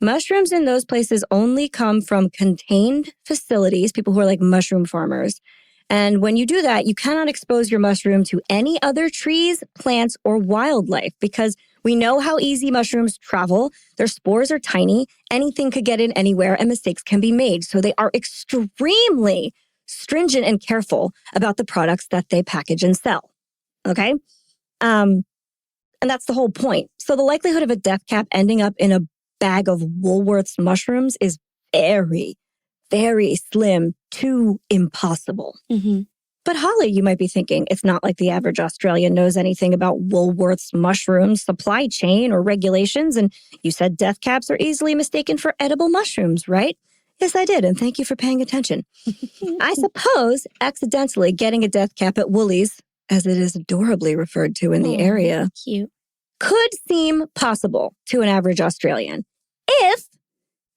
Mushrooms in those places only come from contained facilities, people who are like mushroom farmers. And when you do that, you cannot expose your mushroom to any other trees, plants, or wildlife, because We know how easy mushrooms travel. Their spores are tiny. Anything could get in anywhere and mistakes can be made. So they are extremely stringent and careful about the products that they package and sell. Okay? And that's the whole point. So the likelihood of a death cap ending up in a bag of Woolworth's mushrooms is very, very slim to impossible. Mm-hmm. But Holly, you might be thinking, it's not like the average Australian knows anything about Woolworth's mushrooms supply chain or regulations. And you said death caps are easily mistaken for edible mushrooms, right? Yes, I did. And thank you for paying attention. I suppose accidentally getting a death cap at Woolies, as it is adorably referred to in the area, cute, could seem possible to an average Australian if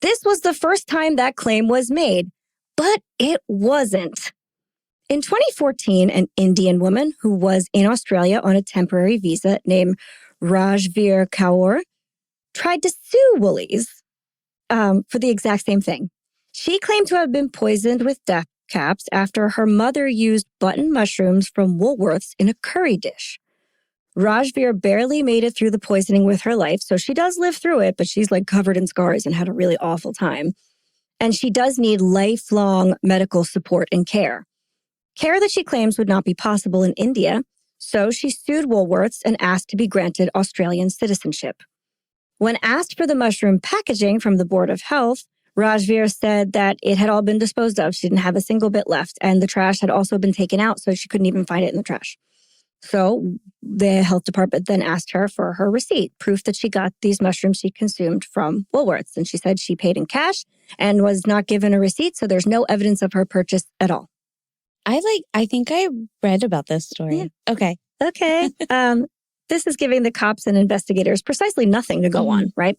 this was the first time that claim was made. But it wasn't. In 2014, an Indian woman who was in Australia on a temporary visa named Rajveer Kaur tried to sue Woolies for the exact same thing. She claimed to have been poisoned with death caps after her mother used button mushrooms from Woolworths in a curry dish. Rajveer barely made it through the poisoning with her life, so she does live through it, but she's like covered in scars and had a really awful time. And she does need lifelong medical support and care. Care that she claims would not be possible in India, so she sued Woolworths and asked to be granted Australian citizenship. When asked for the mushroom packaging from the Board of Health, Rajveer said that it had all been disposed of. She didn't have a single bit left, and the trash had also been taken out, so she couldn't even find it in the trash. So the health department then asked her for her receipt, proof that she got these mushrooms she consumed from Woolworths. And she said she paid in cash and was not given a receipt, so there's no evidence of her purchase at all. I think I read about this story. Yeah. Okay. This is giving the cops and investigators precisely nothing to go on, right?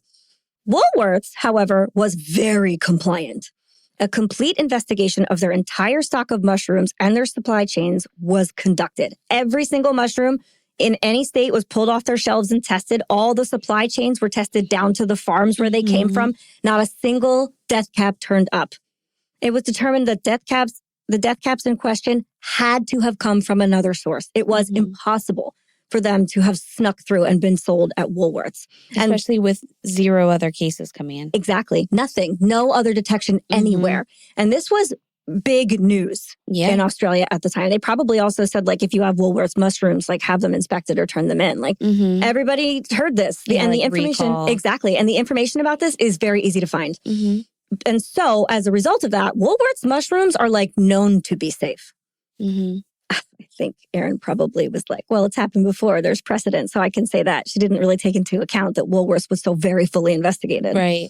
Woolworths, however, was very compliant. A complete investigation of their entire stock of mushrooms and their supply chains was conducted. Every single mushroom in any state was pulled off their shelves and tested. All the supply chains were tested down to the farms where they came from. Not a single death cap turned up. It was determined that the death caps in question had to have come from another source. It was impossible for them to have snuck through and been sold at Woolworths. Especially with 0 other cases coming in. Exactly. Nothing. No other detection anywhere. And this was big news in Australia at the time. They probably also said, like, if you have Woolworths mushrooms, like, have them inspected or turn them in. Like, everybody heard this. And the information, recall. Exactly. And the information about this is very easy to find. And so, as a result of that, Woolworths mushrooms are, like, known to be safe. I think Erin probably was like, well, it's happened before. There's precedent, so I can say that. She didn't really take into account that Woolworths was so very fully investigated. Right.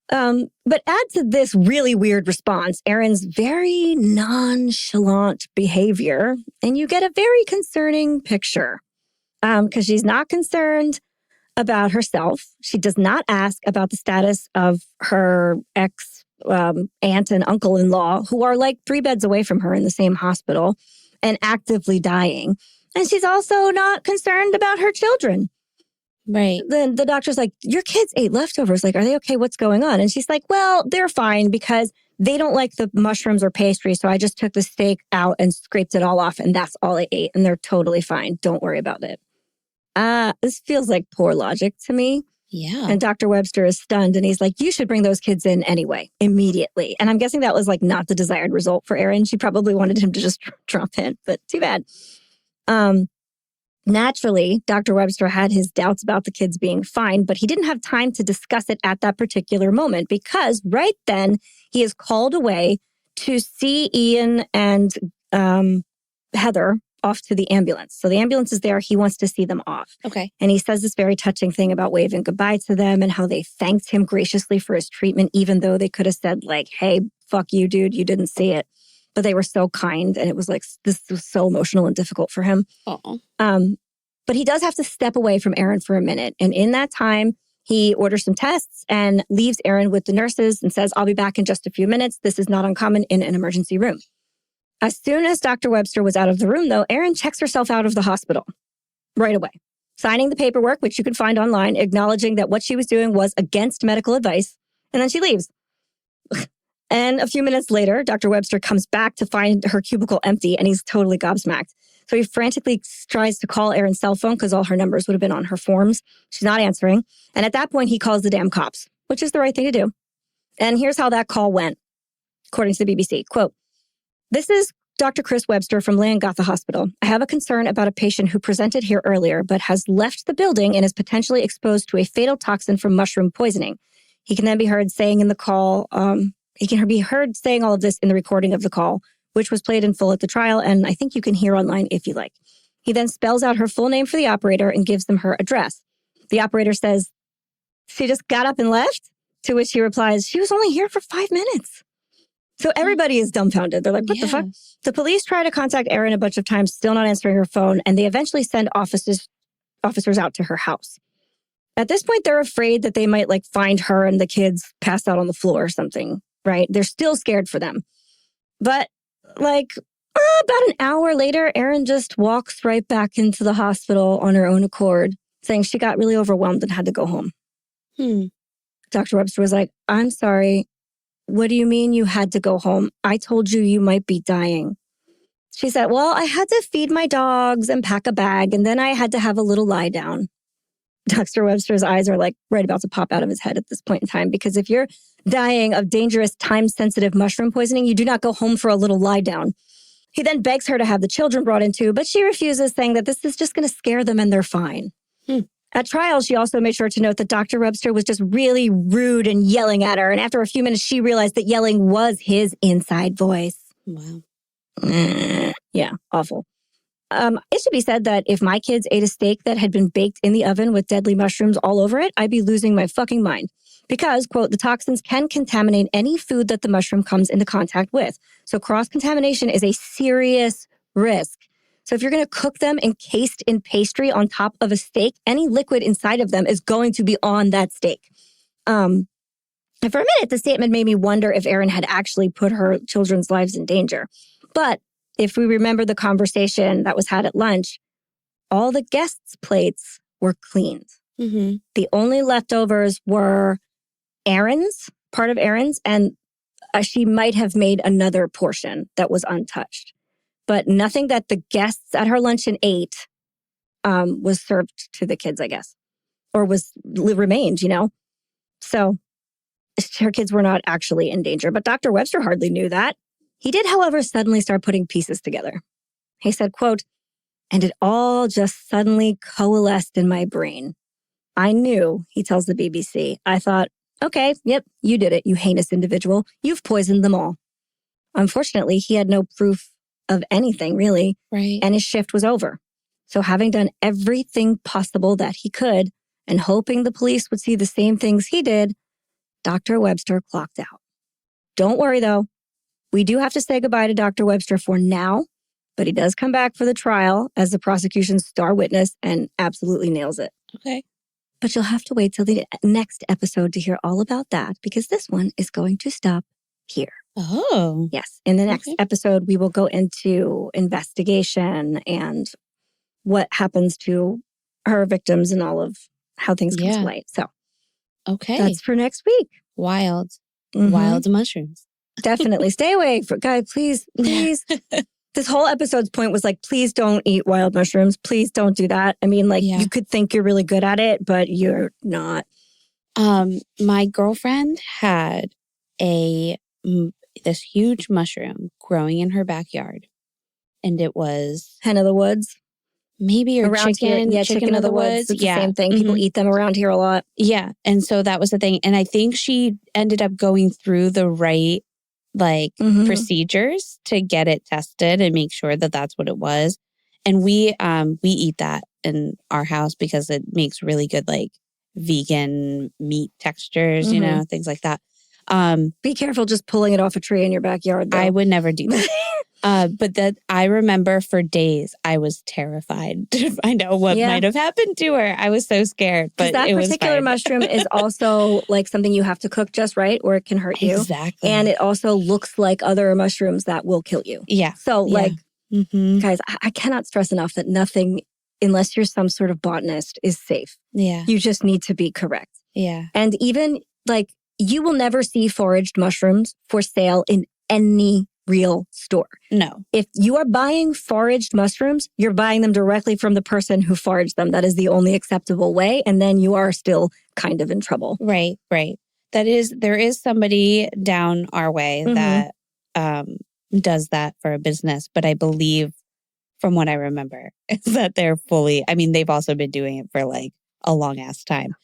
But add to this really weird response, Erin's very nonchalant behavior, and you get a very concerning picture. Because she's not concerned about herself. She does not ask about the status of her ex aunt and uncle-in-law, who are like 3 beds away from her in the same hospital and actively dying. And she's also not concerned about her children. Right. Then the doctor's like, your kids ate leftovers. Like, are they okay? What's going on? And she's like, well, they're fine because they don't like the mushrooms or pastry. So I just took the steak out and scraped it all off. And that's all I ate. And they're totally fine. Don't worry about it. This feels like poor logic to me. Yeah. And Dr. Webster is stunned and he's like, you should bring those kids in anyway, immediately. And I'm guessing that was like not the desired result for Erin. She probably wanted him to just drop in, but too bad. Naturally, Dr. Webster had his doubts about the kids being fine, but he didn't have time to discuss it at that particular moment because right then he is called away to see Ian and Heather off to the ambulance. So the ambulance is there. He wants to see them off. Okay. And he says this very touching thing about waving goodbye to them and how they thanked him graciously for his treatment, even though they could have said like, hey, fuck you, dude, you didn't see it. But they were so kind. And it was like, this was so emotional and difficult for him. But he does have to step away from Erin for a minute. And in that time, he orders some tests and leaves Erin with the nurses and says, I'll be back in just a few minutes. This is not uncommon in an emergency room. As soon as Dr. Webster was out of the room, though, Erin checks herself out of the hospital right away, signing the paperwork, which you can find online, acknowledging that what she was doing was against medical advice. And then she leaves. And a few minutes later, Dr. Webster comes back to find her cubicle empty, and he's totally gobsmacked. So he frantically tries to call Erin's cell phone because all her numbers would have been on her forms. She's not answering. And at that point, he calls the damn cops, which is the right thing to do. And here's how that call went, according to the BBC. Quote, "This is Dr. Chris Webster from Leongatha Hospital. I have a concern about a patient who presented here earlier, but has left the building and is potentially exposed to a fatal toxin from mushroom poisoning. He can then be heard saying in the call, he can be heard saying all of this in the recording of the call, which was played in full at the trial, and I think you can hear online if you like. He then spells out her full name for the operator and gives them her address. The operator says, 'She just got up and left?' To which he replies, 'She was only here for 5 minutes.' So everybody is dumbfounded. They're like, what the fuck? The police try to contact Erin a bunch of times, still not answering her phone, and they eventually send officers out to her house. At this point, they're afraid that they might find her and the kids passed out on the floor or something, right? They're still scared for them. But about an hour later, Erin just walks right back into the hospital on her own accord, saying she got really overwhelmed and had to go home. Dr. Webster was like, "I'm sorry. What do you mean you had to go home? I told you you might be dying." She said, "Well, I had to feed my dogs and pack a bag, and then I had to have a little lie down." Dr. Webster's eyes are right about to pop out of his head at this point in time, because if you're dying of dangerous, time-sensitive mushroom poisoning, you do not go home for a little lie down. He then begs her to have the children brought in too, but she refuses, saying that this is just going to scare them and they're fine. At trial, she also made sure to note that Dr. Webster was just really rude and yelling at her. And after a few minutes, she realized that yelling was his inside voice. Wow. Yeah, awful. It should be said that if my kids ate a steak that had been baked in the oven with deadly mushrooms all over it, I'd be losing my fucking mind. Because, quote, "the toxins can contaminate any food that the mushroom comes into contact with. So cross-contamination is a serious risk. So if you're going to cook them encased in pastry on top of a steak, any liquid inside of them is going to be on that steak." And for a minute, the statement made me wonder if Erin had actually put her children's lives in danger. But if we remember the conversation that was had at lunch, all the guests' plates were cleaned. The only leftovers were part of Erin's, and she might have made another portion that was untouched. But nothing that the guests at her luncheon ate was served to the kids, I guess, or remained, So her kids were not actually in danger. But Dr. Webster hardly knew that. He did, however, suddenly start putting pieces together. He said, quote, "And it all just suddenly coalesced in my brain. I knew," he tells the BBC, "I thought, okay, yep, you did it, you heinous individual. You've poisoned them all." Unfortunately, he had no proof of anything, really. Right. And his shift was over. So having done everything possible that he could and hoping the police would see the same things he did, Dr. Webster clocked out. Don't worry, though. We do have to say goodbye to Dr. Webster for now, but he does come back for the trial as the prosecution's star witness and absolutely nails it. Okay. But you'll have to wait till the next episode to hear all about that, because this one is going to stop here. Oh. Yes. In the next episode, we will go into investigation and what happens to her victims and all of how things come to light. So that's for next week. Wild. Wild mushrooms. Definitely. Stay away. Guys, please. This whole episode's point was please don't eat wild mushrooms. Please don't do that. I mean, you could think you're really good at it, but you're not. My girlfriend had this huge mushroom growing in her backyard. And it was... Hen of the woods? Maybe, or around chicken. Here. Yeah, chicken of the woods. It's the same thing. People eat them around here a lot. Yeah. And so that was the thing. And I think she ended up going through the right procedures to get it tested and make sure that that's what it was. And we eat that in our house because it makes really good vegan meat textures, things like that. Be careful just pulling it off a tree in your backyard, though. I would never do that. But that I remember for days I was terrified to find out what might have happened to her. I was so scared, but that particular mushroom is also something you have to cook just right, or it can hurt you. Exactly. And it also looks like other mushrooms that will kill you. Yeah. So guys, I cannot stress enough that nothing, unless you're some sort of botanist, is safe. Yeah. You just need to be correct. Yeah. And even you will never see foraged mushrooms for sale in any real store. No. If you are buying foraged mushrooms, you're buying them directly from the person who foraged them. That is the only acceptable way. And then you are still kind of in trouble. Right. There is somebody down our way that does that for a business. But I believe, from what I remember, is that they're fully, I mean, they've also been doing it for like a long ass time.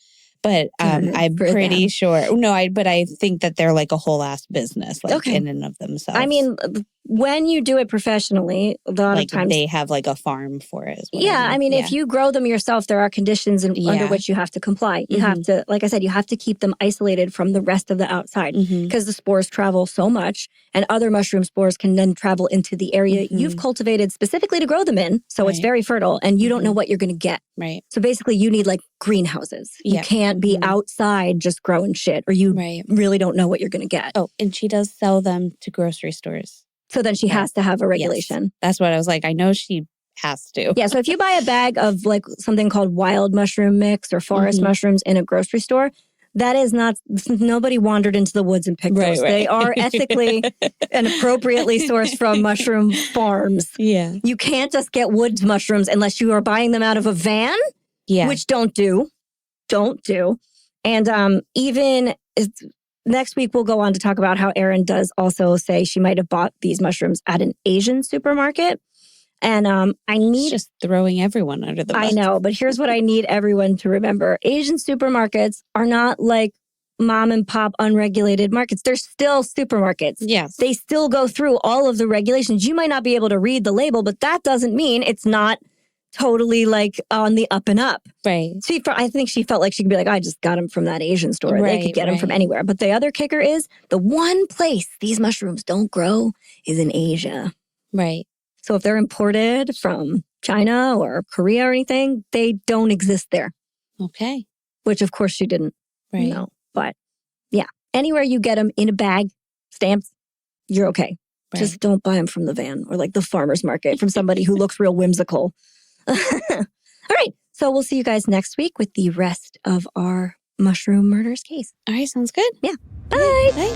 But I'm pretty sure. But I think that they're like a whole ass business, like in and of themselves. I mean, when you do it professionally, a lot of times they have like a farm for it. I mean, if you grow them yourself, there are conditions under which you have to comply. You have to, like I said, you have to keep them isolated from the rest of the outside because the spores travel so much, and other mushroom spores can then travel into the area you've cultivated specifically to grow them in. So it's very fertile, and you don't know what you're going to get. Right. So basically, you need like greenhouses. You can't be outside just growing shit, or you really don't know what you're going to get. Oh, and she does sell them to grocery stores. So then she has to have a regulation. Yes. That's what I was like. I know she has to. Yeah. So if you buy a bag of like something called wild mushroom mix or forest mushrooms in a grocery store, that is not, nobody wandered into the woods and picked those. Right. They are ethically and appropriately sourced from mushroom farms. Yeah. You can't just get woods mushrooms unless you are buying them out of a van, which don't do. And even next week, we'll go on to talk about how Erin does also say she might have bought these mushrooms at an Asian supermarket. And It's just throwing everyone under the bus. I know, but here's what I need everyone to remember. Asian supermarkets are not like mom and pop unregulated markets. They're still supermarkets. Yes. They still go through all of the regulations. You might not be able to read the label, but that doesn't mean it's not totally like on the up and up. Right. I think she felt like she could be like, I just got them from that Asian store. They could get them from anywhere. But the other kicker is the one place these mushrooms don't grow is in Asia. Right. So if they're imported from China or Korea or anything, they don't exist there. Okay. Which of course she didn't know. But yeah, anywhere you get them in a bag, stamps, you're okay. Right. Just don't buy them from the van or like the farmer's market from somebody who looks real whimsical. All right. So we'll see you guys next week with the rest of our mushroom murders case. All right. Sounds good. Yeah. Bye. Bye.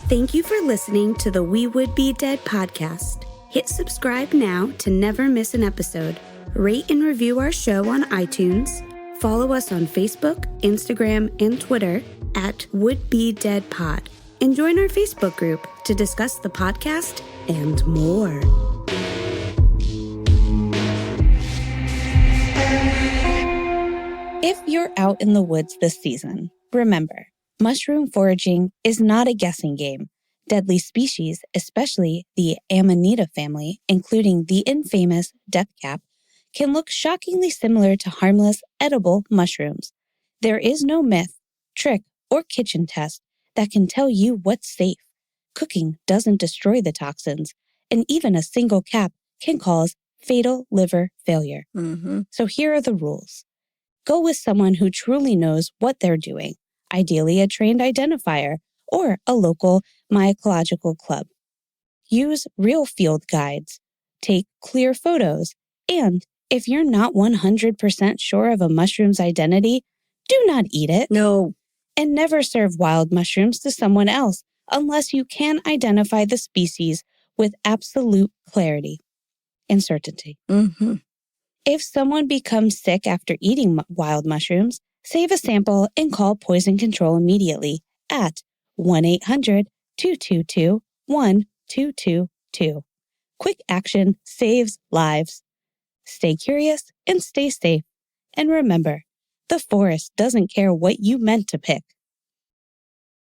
Thank you for listening to the We Would Be Dead podcast. Hit subscribe now to never miss an episode. Rate and review our show on iTunes. Follow us on Facebook, Instagram, and Twitter at Would Be Dead Pod. And join our Facebook group to discuss the podcast and more. If you're out in the woods this season, remember, mushroom foraging is not a guessing game. Deadly species, especially the Amanita family, including the infamous deathcap, can look shockingly similar to harmless, edible mushrooms. There is no myth, trick, or kitchen test that can tell you what's safe. Cooking doesn't destroy the toxins, and even a single cap can cause fatal liver failure. So here are the rules. Go with someone who truly knows what they're doing, ideally a trained identifier or a local mycological club. Use real field guides, take clear photos, and if you're not 100% sure of a mushroom's identity, do not eat it. No. And never serve wild mushrooms to someone else unless you can identify the species with absolute clarity and certainty. If someone becomes sick after eating wild mushrooms, save a sample and call poison control immediately at 1-800-222-1222. Quick action saves lives. Stay curious and stay safe. And remember, the forest doesn't care what you meant to pick.